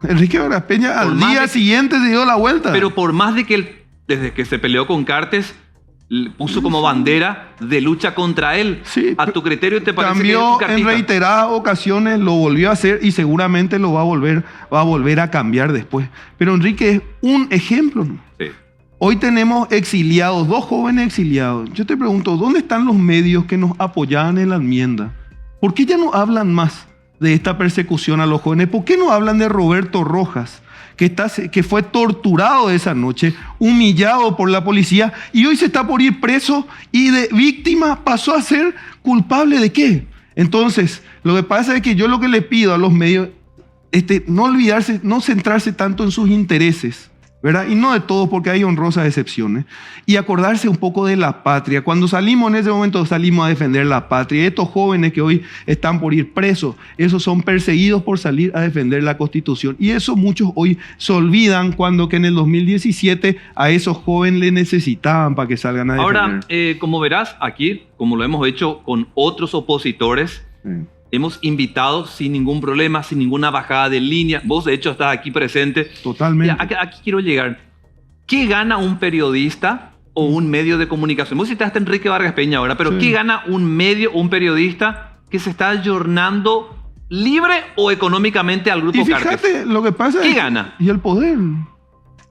Enrique Vargas Peña al día siguiente se dio la vuelta. Pero por más de que él, desde que se peleó con Cartes, puso como bandera de lucha contra él. Sí, ¿a tu criterio te parece que es un cartista? En reiteradas ocasiones, lo volvió a hacer y seguramente lo va a volver a cambiar después. Pero Enrique es un ejemplo, ¿no? Sí. Hoy tenemos exiliados, 2 jóvenes exiliados. Yo te pregunto, ¿dónde están los medios que nos apoyaban en la enmienda? ¿Por qué ya no hablan más de esta persecución a los jóvenes? ¿Por qué no hablan de Roberto Rojas, que fue torturado esa noche, humillado por la policía y hoy se está por ir preso y de víctima pasó a ser culpable de qué? Entonces, lo que pasa es que yo lo que le pido a los medios, no olvidarse, no centrarse tanto en sus intereses, ¿verdad? Y no de todos, porque hay honrosas excepciones. Y acordarse un poco de la patria. Cuando salimos en ese momento, salimos a defender la patria. Estos jóvenes que hoy están por ir presos, esos son perseguidos por salir a defender la Constitución. Y eso muchos hoy se olvidan cuando que en el 2017 a esos jóvenes le necesitaban para que salgan a defender. Ahora, como verás, aquí, como lo hemos hecho con otros opositores, hemos invitado sin ningún problema, sin ninguna bajada de línea. Vos, de hecho, estás aquí presente. Totalmente. Aquí quiero llegar. ¿Qué gana un periodista o un medio de comunicación? Vos citaste a Enrique Vargas Peña ahora, pero sí, ¿qué gana un medio o un periodista que se está ayornando libre o económicamente al grupo Cartes? Y fíjate, lo que pasa ¿qué gana? Y el poder.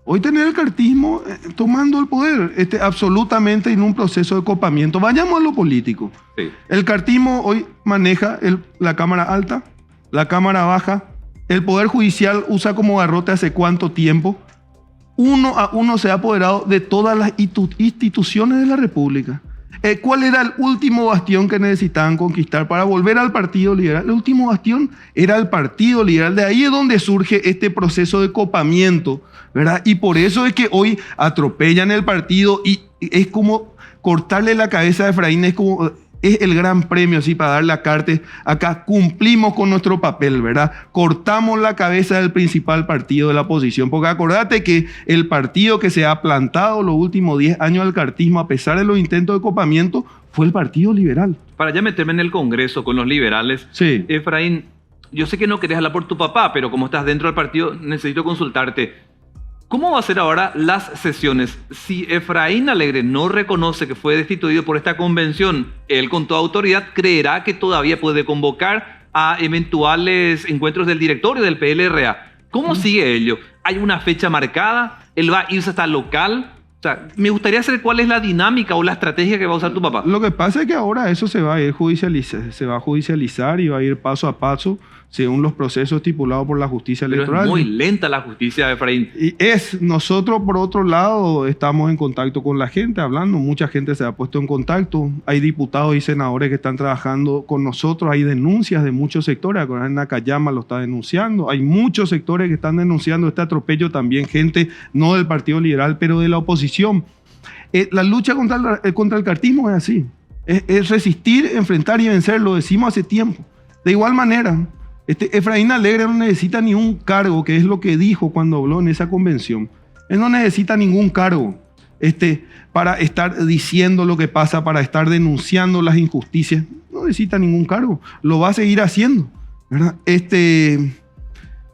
Hoy tener el cartismo tomando el poder, absolutamente en un proceso de copamiento. Vayamos a lo político. Sí. El cartismo hoy maneja la Cámara Alta, la Cámara Baja. El Poder Judicial usa como garrote hace cuánto tiempo. Uno a uno se ha apoderado de todas las instituciones de la República. ¿Cuál era el último bastión que necesitaban conquistar para volver al Partido Liberal? El último bastión era el Partido Liberal. De ahí es donde surge este proceso de copamiento, ¿verdad? Y por eso es que hoy atropellan el partido y es como cortarle la cabeza a Efraín es el gran premio, así, para darle a Cartes. Acá cumplimos con nuestro papel, ¿verdad? Cortamos la cabeza del principal partido de la oposición, porque acordate que el partido que se ha plantado los últimos 10 años al cartismo, a pesar de los intentos de copamiento, fue el Partido Liberal. Para ya meterme en el Congreso con los liberales, Sí. Efraín, yo sé que no querés hablar por tu papá, pero como estás dentro del partido, necesito consultarte. ¿Cómo va a ser ahora las sesiones? Si Efraín Alegre no reconoce que fue destituido por esta convención, él con toda autoridad creerá que todavía puede convocar a eventuales encuentros del directorio del PLRA. ¿Cómo sigue ello? ¿Hay una fecha marcada? ¿Él va a irse hasta local? O sea, me gustaría saber cuál es la dinámica o la estrategia que va a usar tu papá. Lo que pasa es que ahora eso se va a ir se va a judicializar y va a ir paso a paso según los procesos estipulados por la justicia electoral. Pero es muy lenta la justicia, Efraín. Y nosotros, por otro lado, estamos en contacto con la gente, hablando. Mucha gente se ha puesto en contacto. Hay diputados y senadores que están trabajando con nosotros. Hay denuncias de muchos sectores. Nakayama lo está denunciando. Hay muchos sectores que están denunciando este atropello también. Gente no del Partido Liberal, pero de la oposición. La lucha contra el cartismo es así. Es resistir, enfrentar y vencer. Lo decimos hace tiempo. De igual manera, Efraín Alegre no necesita ni un cargo, que es lo que dijo cuando habló en esa convención. Él no necesita ningún cargo para estar diciendo lo que pasa, para estar denunciando las injusticias. No necesita ningún cargo. Lo va a seguir haciendo, ¿verdad?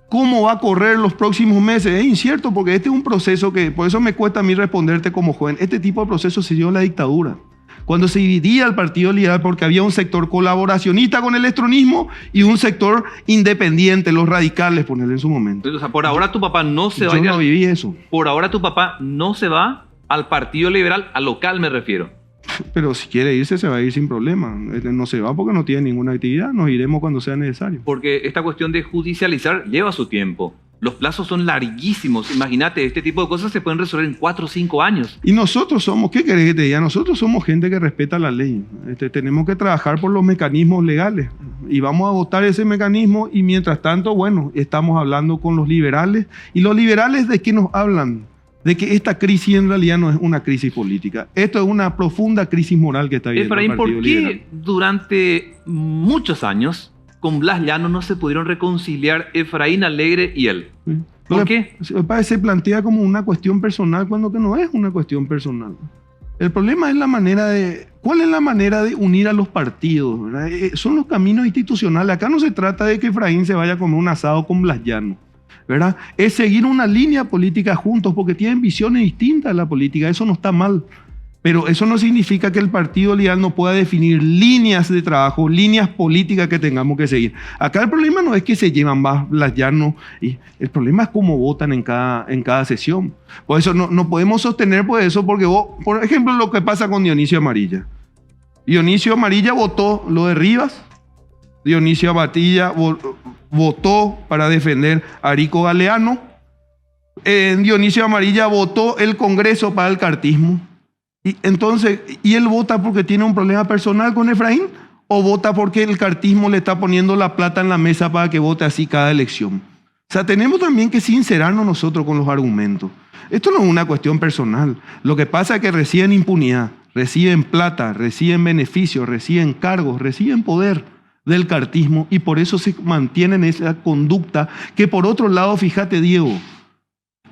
¿Cómo va a correr los próximos meses? Es incierto, porque este es un proceso que, por eso me cuesta a mí responderte como joven. Este tipo de proceso se dio en la dictadura, cuando se dividía el Partido Liberal, porque había un sector colaboracionista con el estronismo y un sector independiente, los radicales, ponerle en su momento. O sea, por ahora tu papá no se va a ir. Yo no viví eso. Por ahora tu papá no se va al Partido Liberal, al local me refiero. Pero si quiere irse, se va a ir sin problema. No se va porque no tiene ninguna actividad. Nos iremos cuando sea necesario. Porque esta cuestión de judicializar lleva su tiempo. Los plazos son larguísimos. Imagínate, este tipo de cosas se pueden resolver en 4 o 5 años. Y nosotros somos, ¿qué querés que te diga? Nosotros somos gente que respeta la ley. Tenemos que trabajar por los mecanismos legales. Y vamos a votar ese mecanismo. Y mientras tanto, bueno, estamos hablando con los liberales. ¿Y los liberales de qué nos hablan? De que esta crisis en realidad no es una crisis política. Esto es una profunda crisis moral que está viviendo el Efraín, Partido Liberal. ¿por qué durante muchos años con Blas Llano no se pudieron reconciliar Efraín Alegre y él? Sí. ¿Por qué? Se plantea como una cuestión personal cuando que no es una cuestión personal. El problema es la manera de... ¿Cuál es la manera de unir a los partidos? ¿Verdad? Son los caminos institucionales. Acá no se trata de que Efraín se vaya a comer un asado con Blas Llano, ¿verdad? Es seguir una línea política juntos, porque tienen visiones distintas de la política. Eso no está mal. Pero eso no significa que el Partido Liberal no pueda definir líneas de trabajo, líneas políticas que tengamos que seguir. Acá el problema no es que se llevan más Blas Llano, el problema es cómo votan en cada sesión. Por eso no podemos sostener por eso, porque vos, por ejemplo, lo que pasa con Dionisio Amarilla. Dionisio Amarilla votó lo de Rivas. Dionisio Amarilla votó para defender a Arico Galeano. Dionisio Amarilla votó el Congreso para el cartismo. ¿Y él vota porque tiene un problema personal con Efraín? ¿O vota porque el cartismo le está poniendo la plata en la mesa para que vote así cada elección? O sea, tenemos también que sincerarnos nosotros con los argumentos. Esto no es una cuestión personal. Lo que pasa es que reciben impunidad, reciben plata, reciben beneficios, reciben cargos, reciben poder del cartismo, y por eso se mantienen esa conducta que, por otro lado, fíjate, Diego,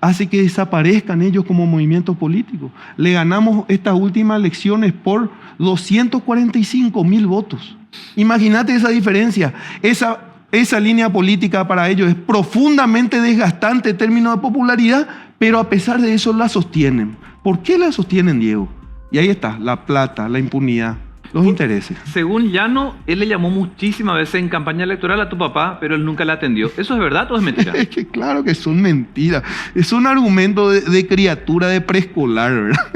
hace que desaparezcan ellos como movimientos políticos. Le ganamos estas últimas elecciones por 245,000 votos. Imagínate esa diferencia. Esa línea política para ellos es profundamente desgastante en términos de popularidad, pero a pesar de eso la sostienen. ¿Por qué la sostienen, Diego? Y ahí está, la plata, la impunidad, los intereses. Según Llano, él le llamó muchísimas veces en campaña electoral a tu papá, pero él nunca le atendió. ¿Eso es verdad o es mentira? Es que claro que son mentiras. Es un argumento de criatura de preescolar, ¿verdad?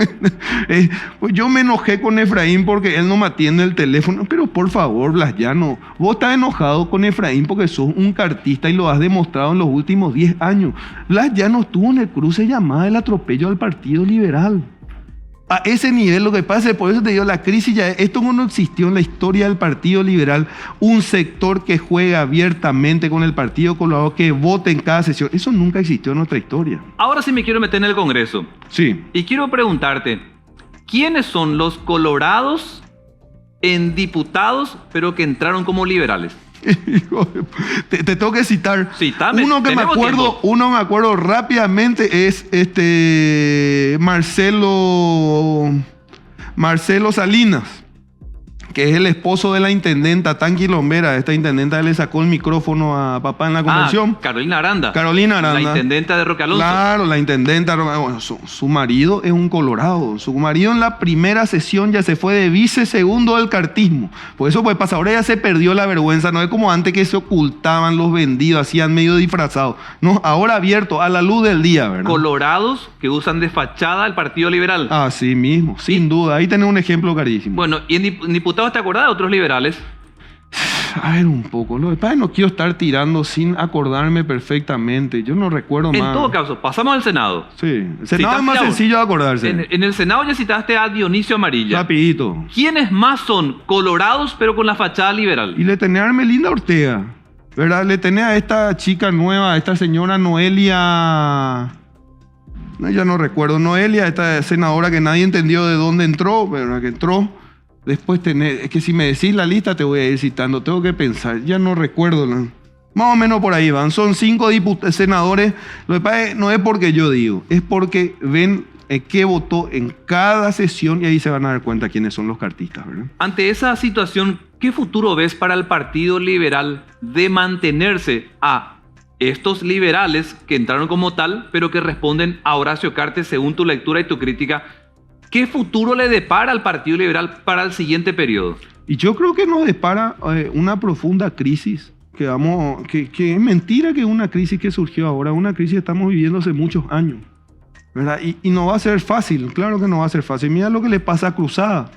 Pues yo me enojé con Efraín porque él no me atiende el teléfono. Pero por favor, Blas Llano, vos estás enojado con Efraín porque sos un cartista y lo has demostrado en los últimos 10 años. Blas Llano estuvo en el cruce llamada el atropello al Partido Liberal. A ese nivel lo que pasa, por eso te digo, la crisis ya, esto no existió en la historia del Partido Liberal, un sector que juega abiertamente con el Partido Colorado, que vote en cada sesión. Eso nunca existió en nuestra historia. Ahora sí me quiero meter en el Congreso. Sí. Y quiero preguntarte, ¿quiénes son los colorados en diputados, pero que entraron como liberales? Te tengo que citar. Citame, uno me acuerdo rápidamente es Marcelo Salinas, que es el esposo de la intendenta tan quilombera. Esta intendenta le sacó el micrófono a papá en la convención. Carolina Aranda. La intendenta de Roque Alonso. Claro, la intendenta. Bueno, su marido es un colorado. Su marido en la primera sesión ya se fue de vicesegundo del cartismo. Por eso pues pasa. Ahora ya se perdió la vergüenza. No es como antes que se ocultaban los vendidos, hacían medio disfrazados. No, ahora abierto, a la luz del día, ¿verdad? Colorados que usan de fachada el Partido Liberal. Así mismo, sin duda. Ahí tenés un ejemplo clarísimo. Bueno, y en diputados, ¿te acordás de otros liberales? A ver, un poco. Lo que pasa es que no quiero estar tirando sin acordarme perfectamente. Yo no recuerdo más. En todo caso, pasamos al Senado. Sí, el Senado es más sencillo de acordarse. En el Senado ya citaste a Dionisio Amarilla. Rapidito. ¿Quiénes más son colorados pero con la fachada liberal? Y le tenés a Hermelinda Ortega, ¿verdad? Le tenés a esta chica nueva, a esta señora Noelia... No, ya no recuerdo. Noelia, esta senadora que nadie entendió de dónde entró, ¿verdad? Que entró. Después tenés... Es que si me decís la lista te voy a ir citando. Tengo que pensar. Ya no recuerdo. Más o menos por ahí van. Son 5 senadores. Lo que pasa es, no es porque yo digo. Es porque ven qué votó en cada sesión y ahí se van a dar cuenta quiénes son los cartistas, ¿verdad? Ante esa situación, ¿qué futuro ves para el Partido Liberal de mantenerse a estos liberales que entraron como tal, pero que responden a Horacio Cartes según tu lectura y tu crítica? ¿Qué futuro le depara al Partido Liberal para el siguiente periodo? Y yo creo que nos depara una profunda crisis, que es mentira que es una crisis que surgió ahora, una crisis que estamos viviendo hace muchos años, ¿verdad? Y no va a ser fácil, claro que no va a ser fácil. Mira lo que le pasa a Cruzada,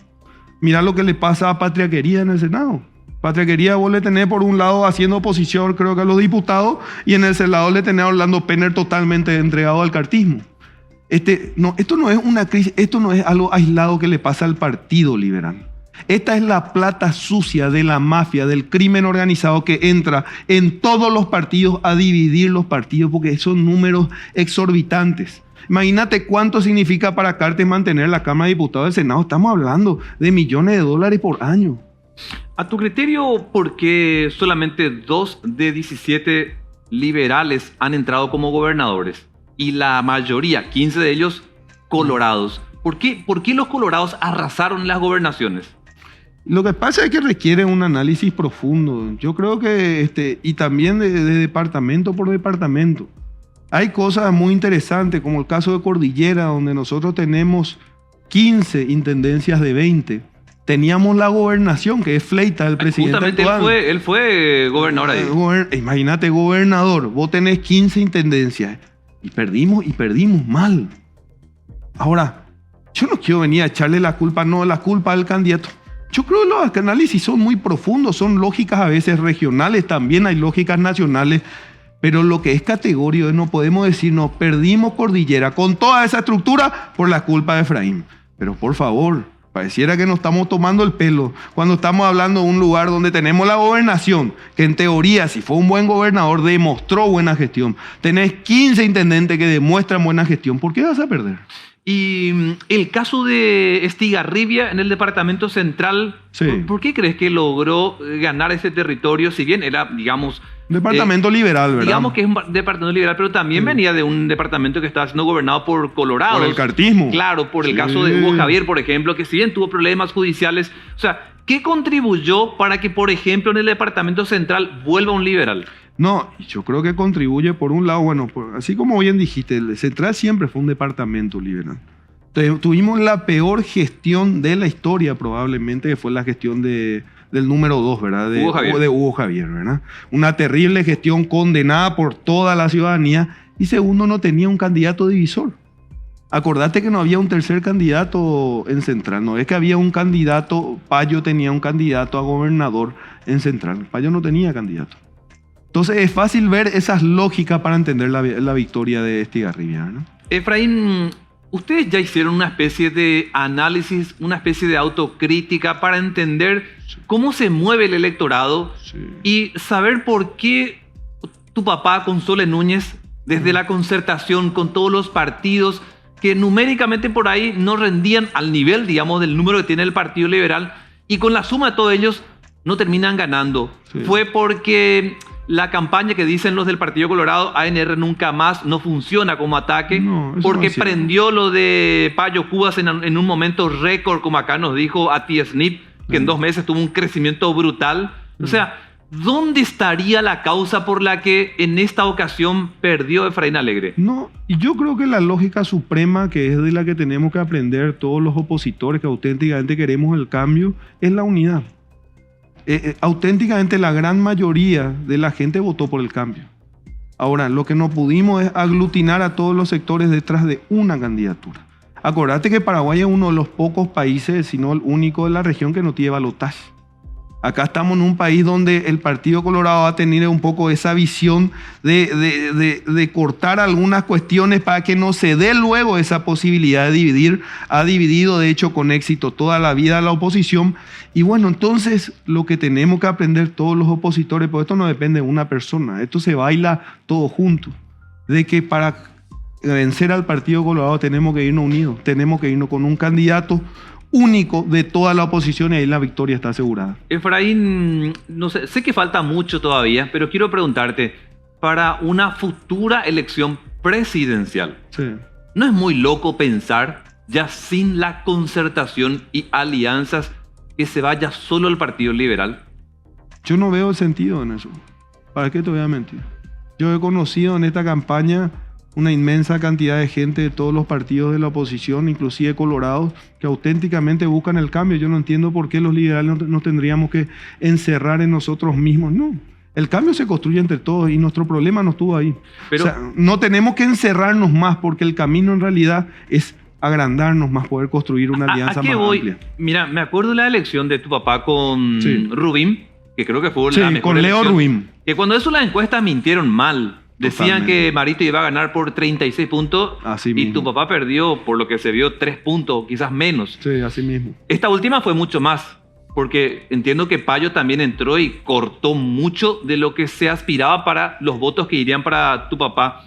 mira lo que le pasa a Patriaquería en el Senado. Patriaquería vos le tenés por un lado haciendo oposición creo que a los diputados y en el Senado le tenés a Orlando Penner totalmente entregado al cartismo. Esto no es una crisis, esto no es algo aislado que le pasa al Partido Liberal. Esta es la plata sucia de la mafia, del crimen organizado que entra en todos los partidos a dividir los partidos porque son números exorbitantes. Imagínate cuánto significa para Cartes mantener la Cámara de Diputados del Senado. Estamos hablando de millones de dólares por año. A tu criterio, ¿por qué solamente 2 de 17 liberales han entrado como gobernadores? Y la mayoría, 15 de ellos, colorados. ¿Por qué los colorados arrasaron las gobernaciones? Lo que pasa es que requiere un análisis profundo. Yo creo que, y también de departamento por departamento. Hay cosas muy interesantes, como el caso de Cordillera, donde nosotros tenemos 15 intendencias de 20. Teníamos la gobernación, que es Fleita, el presidente actual. Él fue gobernador ahí. Imagínate, gobernador, vos tenés 15 intendencias. Y perdimos mal. Ahora, yo no quiero venir a echarle la culpa al candidato. Yo creo que los análisis son muy profundos, son lógicas a veces regionales, también hay lógicas nacionales. Pero lo que es categórico, no podemos decir, no, perdimos Cordillera con toda esa estructura por la culpa de Efraín. Pero por favor, pareciera que nos estamos tomando el pelo cuando estamos hablando de un lugar donde tenemos la gobernación, que en teoría, si fue un buen gobernador, demostró buena gestión. Tenés 15 intendentes que demuestran buena gestión. ¿Por qué vas a perder? Y el caso de Estigarribia en el departamento central, sí. ¿Por qué crees que logró ganar ese territorio? Si bien era, digamos... Departamento liberal, ¿verdad? Digamos que es un departamento liberal, pero también venía de un departamento que estaba siendo gobernado por colorados. Por el cartismo. Claro, por el caso de Hugo Javier, por ejemplo, que si bien tuvo problemas judiciales. O sea, ¿qué contribuyó para que, por ejemplo, en el departamento central vuelva un liberal? No, yo creo que contribuye por un lado, bueno, así como bien dijiste, el central siempre fue un departamento liberal. Tuvimos la peor gestión de la historia probablemente, que fue la gestión del número 2, ¿verdad? De Hugo Javier, ¿verdad? Una terrible gestión condenada por toda la ciudadanía y segundo, no tenía un candidato divisor. Acordate que no había un tercer candidato en Central, no es que había un candidato, Payo tenía un candidato a gobernador en Central, Payo no tenía candidato. Entonces es fácil ver esas lógicas para entender la victoria de Estigarribia, ¿no? Efraín, ustedes ya hicieron una especie de análisis, una especie de autocrítica para entender cómo se mueve el electorado y saber por qué tu papá, Console Núñez, desde la concertación con todos los partidos, que numéricamente por ahí no rendían al nivel, digamos, del número que tiene el Partido Liberal, y con la suma de todos ellos no terminan ganando. Sí. Fue porque la campaña que dicen los del Partido Colorado, ANR nunca más, no funciona como ataque, porque no prendió lo de Payo Cubas en un momento récord, como acá nos dijo Ati Snip, que en 2 meses tuvo un crecimiento brutal. O sea, ¿dónde estaría la causa por la que en esta ocasión perdió Efraín Alegre? No, y yo creo que la lógica suprema, que es de la que tenemos que aprender todos los opositores que auténticamente queremos el cambio, es la unidad. Auténticamente la gran mayoría de la gente votó por el cambio. Ahora, lo que no pudimos es aglutinar a todos los sectores detrás de una candidatura. Acordate que Paraguay es uno de los pocos países, si no el único de la región, que no tiene balotaje. Acá estamos en un país donde el Partido Colorado va a tener un poco esa visión de cortar algunas cuestiones para que no se dé luego esa posibilidad de dividir. Ha dividido, de hecho, con éxito toda la vida a la oposición. Y bueno, entonces lo que tenemos que aprender todos los opositores, porque esto no depende de una persona, esto se baila todo junto, de que para vencer al Partido Colorado tenemos que irnos unidos, tenemos que irnos con un candidato único de toda la oposición, y ahí la victoria está asegurada. Efraín, no sé que falta mucho todavía, pero quiero preguntarte, para una futura elección presidencial, sí, ¿no es muy loco pensar, ya sin la concertación y alianzas, que se vaya solo el Partido Liberal? Yo no veo el sentido en eso. ¿Para qué te voy a mentir? Yo he conocido en esta campaña una inmensa cantidad de gente de todos los partidos de la oposición, inclusive colorados, que auténticamente buscan el cambio. Yo no entiendo por qué los liberales nos tendríamos que encerrar en nosotros mismos. No, el cambio se construye entre todos y nuestro problema no estuvo ahí. Pero, o sea, no tenemos que encerrarnos más, porque el camino en realidad es agrandarnos más, poder construir una alianza más amplia. Mira, me acuerdo de la elección de tu papá con Rubín, que creo que fue la mejor con Leo elección, Rubín. Que cuando eso las encuestas mintieron mal. Decían Totalmente. Que Marito iba a ganar por 36 puntos así y mismo. Tu papá perdió, por lo que se vio, 3 puntos, quizás menos. Sí, así mismo. Esta última fue mucho más, porque entiendo que Payo también entró y cortó mucho de lo que se aspiraba para los votos que irían para tu papá.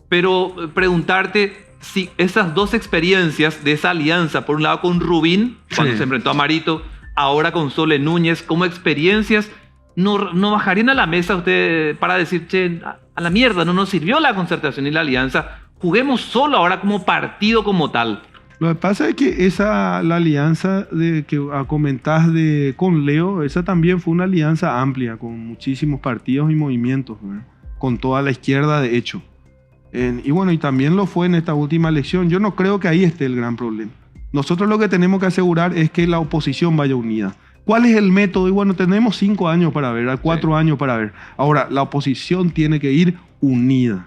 Pero preguntarte si esas dos experiencias de esa alianza, por un lado con Rubín, cuando se enfrentó a Marito, ahora con Sole Núñez, como experiencias, no bajarían a la mesa usted para decir, che, a la mierda, no nos sirvió la concertación y la alianza, juguemos solo ahora como partido como tal? Lo que pasa es que la alianza que comentás con Leo, esa también fue una alianza amplia, con muchísimos partidos y movimientos, ¿verdad? Con toda la izquierda, de hecho. Y bueno, y también lo fue en esta última elección. Yo no creo que ahí esté el gran problema. Nosotros lo que tenemos que asegurar es que la oposición vaya unida. ¿Cuál es el método? Y bueno, tenemos 5 años para ver, 4 años para ver. Ahora, la oposición tiene que ir unida.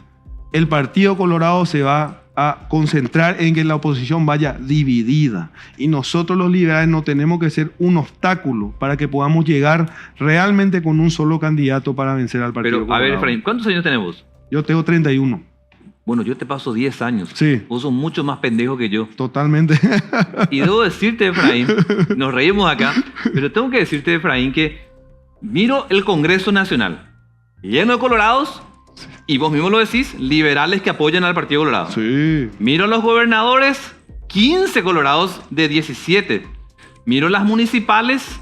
El Partido Colorado se va a concentrar en que la oposición vaya dividida. Y nosotros los liberales no tenemos que ser un obstáculo para que podamos llegar realmente con un solo candidato para vencer al Partido Colorado. Pero, a ver, Efraín, ¿cuántos años tenemos? Yo tengo 31. Bueno, yo te paso 10 años. Sí. Vos sos mucho más pendejo que yo. Totalmente. Y debo decirte, Efraín, nos reímos acá, pero tengo que decirte, Efraín, que miro el Congreso Nacional lleno de colorados, y vos mismo lo decís, liberales que apoyan al Partido Colorado. Sí. Miro a los gobernadores, 15 colorados de 17. Miro las municipales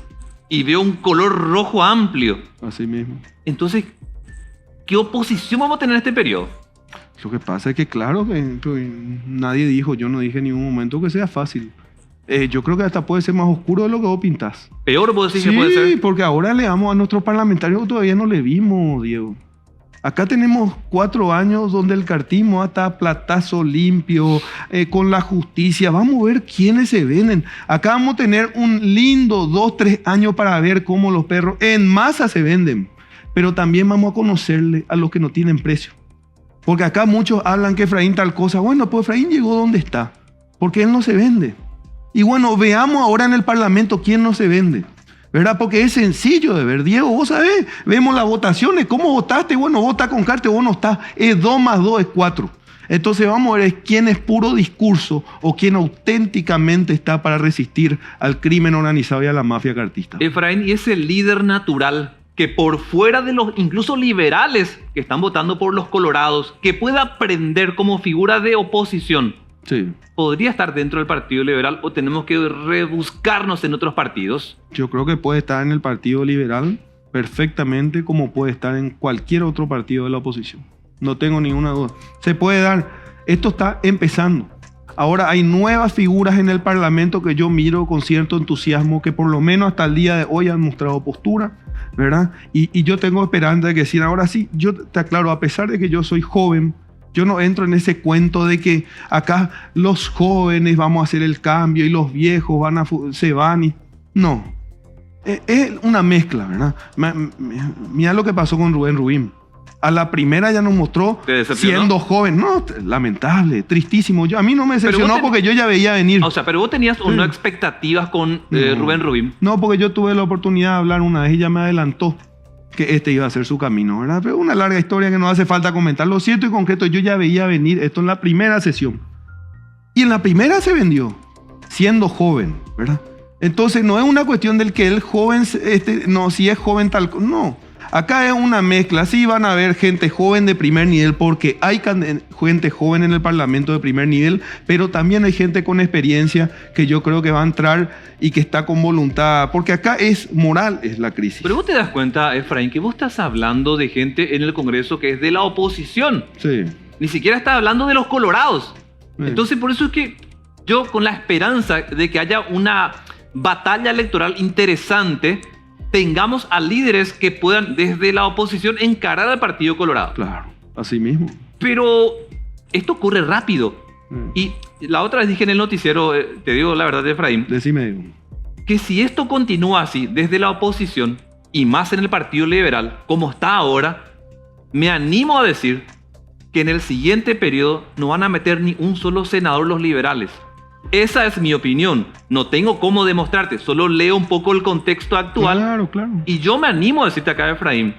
y veo un color rojo amplio. Así mismo. Entonces, ¿qué oposición vamos a tener en este periodo? Lo que pasa es que, claro, nadie dijo, yo no dije en ningún momento que sea fácil. Yo creo que hasta puede ser más oscuro de lo que vos pintás. ¿Peor vos decís que sí, puede ser? Sí, porque ahora le damos a nuestros parlamentarios que todavía no le vimos, Diego. Acá tenemos 4 años donde el cartismo está platazo limpio, con la justicia. Vamos a ver quiénes se venden. Acá vamos a tener un lindo 2-3 años para ver cómo los perros en masa se venden. Pero también vamos a conocerle a los que no tienen precio. Porque acá muchos hablan que Efraín tal cosa. Bueno, pues Efraín llegó donde está, porque él no se vende. Y bueno, veamos ahora en el Parlamento quién no se vende, ¿verdad? Porque es sencillo de ver. Diego, vos sabés, vemos las votaciones, ¿cómo votaste? Bueno, vota con carta, vos no estás. Es 2 más 2 es 4. Entonces vamos a ver quién es puro discurso o quién auténticamente está para resistir al crimen organizado y a la mafia cartista. Efraín, y ese líder natural que por fuera de los incluso liberales que están votando por los colorados, que pueda aprender como figura de oposición Sí. ¿Podría estar dentro del Partido Liberal o tenemos que rebuscarnos en otros partidos? Yo creo que puede estar en el Partido Liberal perfectamente como puede estar en cualquier otro partido de la oposición. No tengo ninguna duda. Se puede dar. Esto está empezando. Ahora hay nuevas figuras en el Parlamento que yo miro con cierto entusiasmo, que por lo menos hasta el día de hoy han mostrado postura, ¿verdad? Y yo tengo esperanza de que sí. Ahora sí, yo te aclaro, a pesar de que yo soy joven, yo no entro en ese cuento de que acá los jóvenes vamos a hacer el cambio y los viejos se van. No. Es una mezcla, ¿verdad? Mira lo que pasó con Rubén Rubín. A la primera ya nos mostró siendo joven. No, lamentable, tristísimo. A mí no me decepcionó porque yo ya veía venir. O sea, pero vos tenías unas expectativas con Rubén Rubín. No, porque yo tuve la oportunidad de hablar una vez y ya me adelantó que este iba a ser su camino, ¿verdad? Pero una larga historia que no hace falta comentar. Lo cierto y concreto, yo ya veía venir esto en la primera sesión. Y en la primera se vendió, siendo joven, ¿verdad? Entonces no es una cuestión del que el joven, no, si es joven tal, no. Acá es una mezcla. Sí van a haber gente joven de primer nivel porque hay gente joven en el Parlamento de primer nivel, pero también hay gente con experiencia que yo creo que va a entrar y que está con voluntad, porque acá es moral, es la crisis. Pero vos te das cuenta, Efraín, que vos estás hablando de gente en el Congreso que es de la oposición. Sí. Ni siquiera estás hablando de los colorados. Sí. Entonces, por eso es que yo, con la esperanza de que haya una batalla electoral interesante, tengamos a líderes que puedan desde la oposición encarar al Partido Colorado. Claro, así mismo. Pero esto ocurre rápido. Y la otra vez dije en el noticiero, te digo la verdad, Efraín, Decime. que si esto continúa así desde la oposición y más en el Partido Liberal, como está ahora, me animo a decir que en el siguiente periodo no van a meter ni un solo senador los liberales. Esa es mi opinión. No tengo cómo demostrarte, solo leo un poco el contexto actual. Claro, claro. Y yo me animo a decirte acá, Efraín,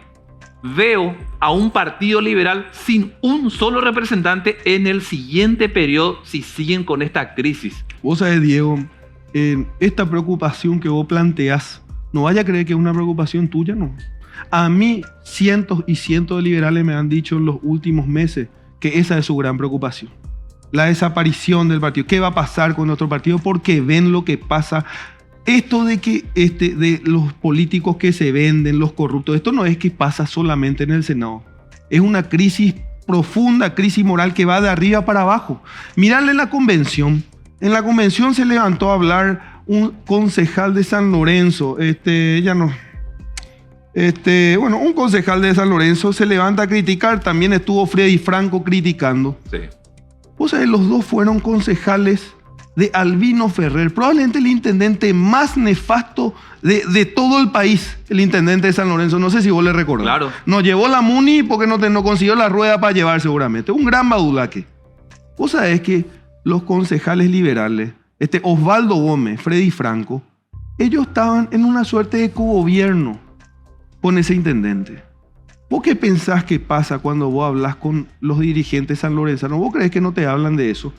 veo a un partido liberal sin un solo representante en el siguiente periodo si siguen con esta crisis. Vos sabés, Diego, esta preocupación que vos planteás, no vaya a creer que es una preocupación tuya, no. A mí, cientos y cientos de liberales me han dicho en los últimos meses que esa es su gran preocupación. La desaparición del partido. ¿Qué va a pasar con nuestro partido? Porque ven lo que pasa. Esto de que de los políticos que se venden, los corruptos, esto no es que pasa solamente en el Senado. Es una crisis profunda, crisis moral que va de arriba para abajo. Mirarle la convención. En la convención se levantó a hablar un concejal de San Lorenzo. Un concejal de San Lorenzo se levanta a criticar. También estuvo Freddy Franco criticando. Sí. O sea, los dos fueron concejales de Albino Ferrer, probablemente el intendente más nefasto de todo el país, el intendente de San Lorenzo. No sé si vos le recordás. Claro. Nos llevó la Muni porque no consiguió la rueda para llevar seguramente. Un gran badulaque. Vos sabés que los concejales liberales, Osvaldo Gómez, Freddy Franco, ellos estaban en una suerte de cogobierno con ese intendente. ¿Vos qué pensás que pasa cuando vos hablas con los dirigentes sanlorenzanos? ¿Vos creés que no te hablan de eso?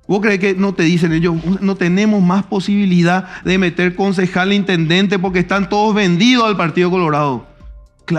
¿Vos creés que no te dicen ellos, no tenemos más posibilidad de meter concejal e intendente porque están todos vendidos al Partido Colorado?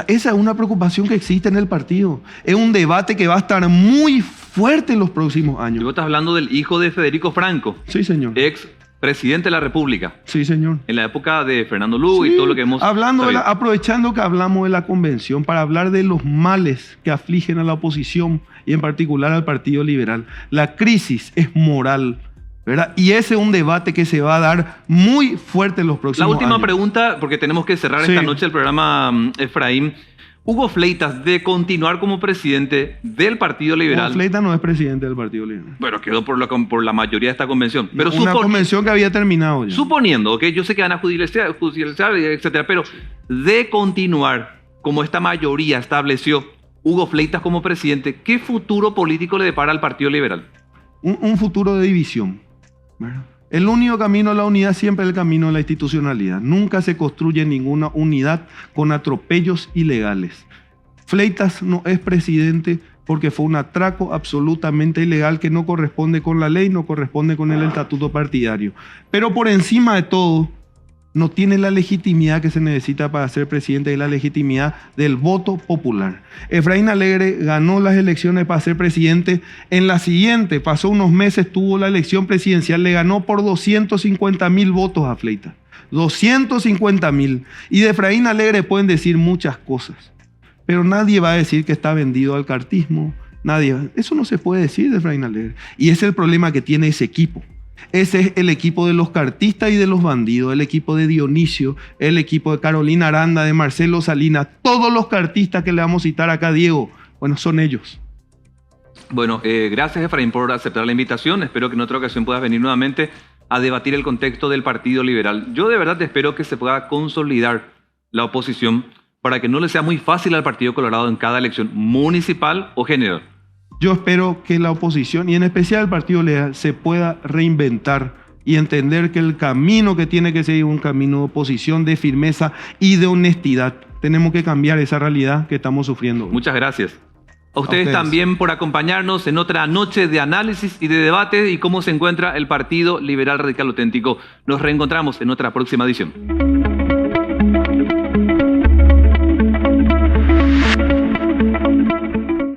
Esa es una preocupación que existe en el partido. Es un debate que va a estar muy fuerte en los próximos años. Y vos estás hablando del hijo de Federico Franco. Sí, señor. Ex presidente de la República. Sí, señor. En la época de Fernando Lugo y todo lo que hemos aprovechando que hablamos de la convención para hablar de los males que afligen a la oposición y en particular al Partido Liberal. La crisis es moral, ¿verdad? Y ese es un debate que se va a dar muy fuerte en los próximos años. La última pregunta, porque tenemos que cerrar esta noche el programa, Efraín. Hugo Fleitas, de continuar como presidente del Partido Liberal. Hugo Fleitas no es presidente del Partido Liberal. Bueno, quedó por la mayoría de esta convención. Pero una convención que había terminado ya. Suponiendo, ¿ok? Yo sé que van a judicializar, etcétera, pero de continuar como esta mayoría estableció Hugo Fleitas como presidente, ¿qué futuro político le depara al Partido Liberal? Un futuro de división, ¿verdad? El único camino a la unidad siempre es el camino de la institucionalidad. Nunca se construye ninguna unidad con atropellos ilegales. Fleitas no es presidente porque fue un atraco absolutamente ilegal que no corresponde con la ley, no corresponde con el estatuto partidario. Pero por encima de todo, no tiene la legitimidad que se necesita para ser presidente, y la legitimidad del voto popular. Efraín Alegre ganó las elecciones para ser presidente. En la siguiente, pasó unos meses, tuvo la elección presidencial, le ganó por 250.000 votos a Fleitas. 250.000. Y de Efraín Alegre pueden decir muchas cosas, pero nadie va a decir que está vendido al cartismo. Nadie. Eso no se puede decir de Efraín Alegre. Y ese es el problema que tiene ese equipo. Ese es el equipo de los cartistas y de los bandidos, el equipo de Dionisio, el equipo de Carolina Aranda, de Marcelo Salinas, todos los cartistas que le vamos a citar acá, Diego, bueno, son ellos. Bueno, gracias Efraín por aceptar la invitación. Espero que en otra ocasión puedas venir nuevamente a debatir el contexto del Partido Liberal. Yo de verdad espero que se pueda consolidar la oposición para que no le sea muy fácil al Partido Colorado en cada elección municipal o general. Yo espero que la oposición, y en especial el Partido Liberal, se pueda reinventar y entender que el camino que tiene que seguir es un camino de oposición, de firmeza y de honestidad. Tenemos que cambiar esa realidad que estamos sufriendo. Muchas gracias. A ustedes también por acompañarnos en otra noche de análisis y de debate y cómo se encuentra el Partido Liberal Radical Auténtico. Nos reencontramos en otra próxima edición.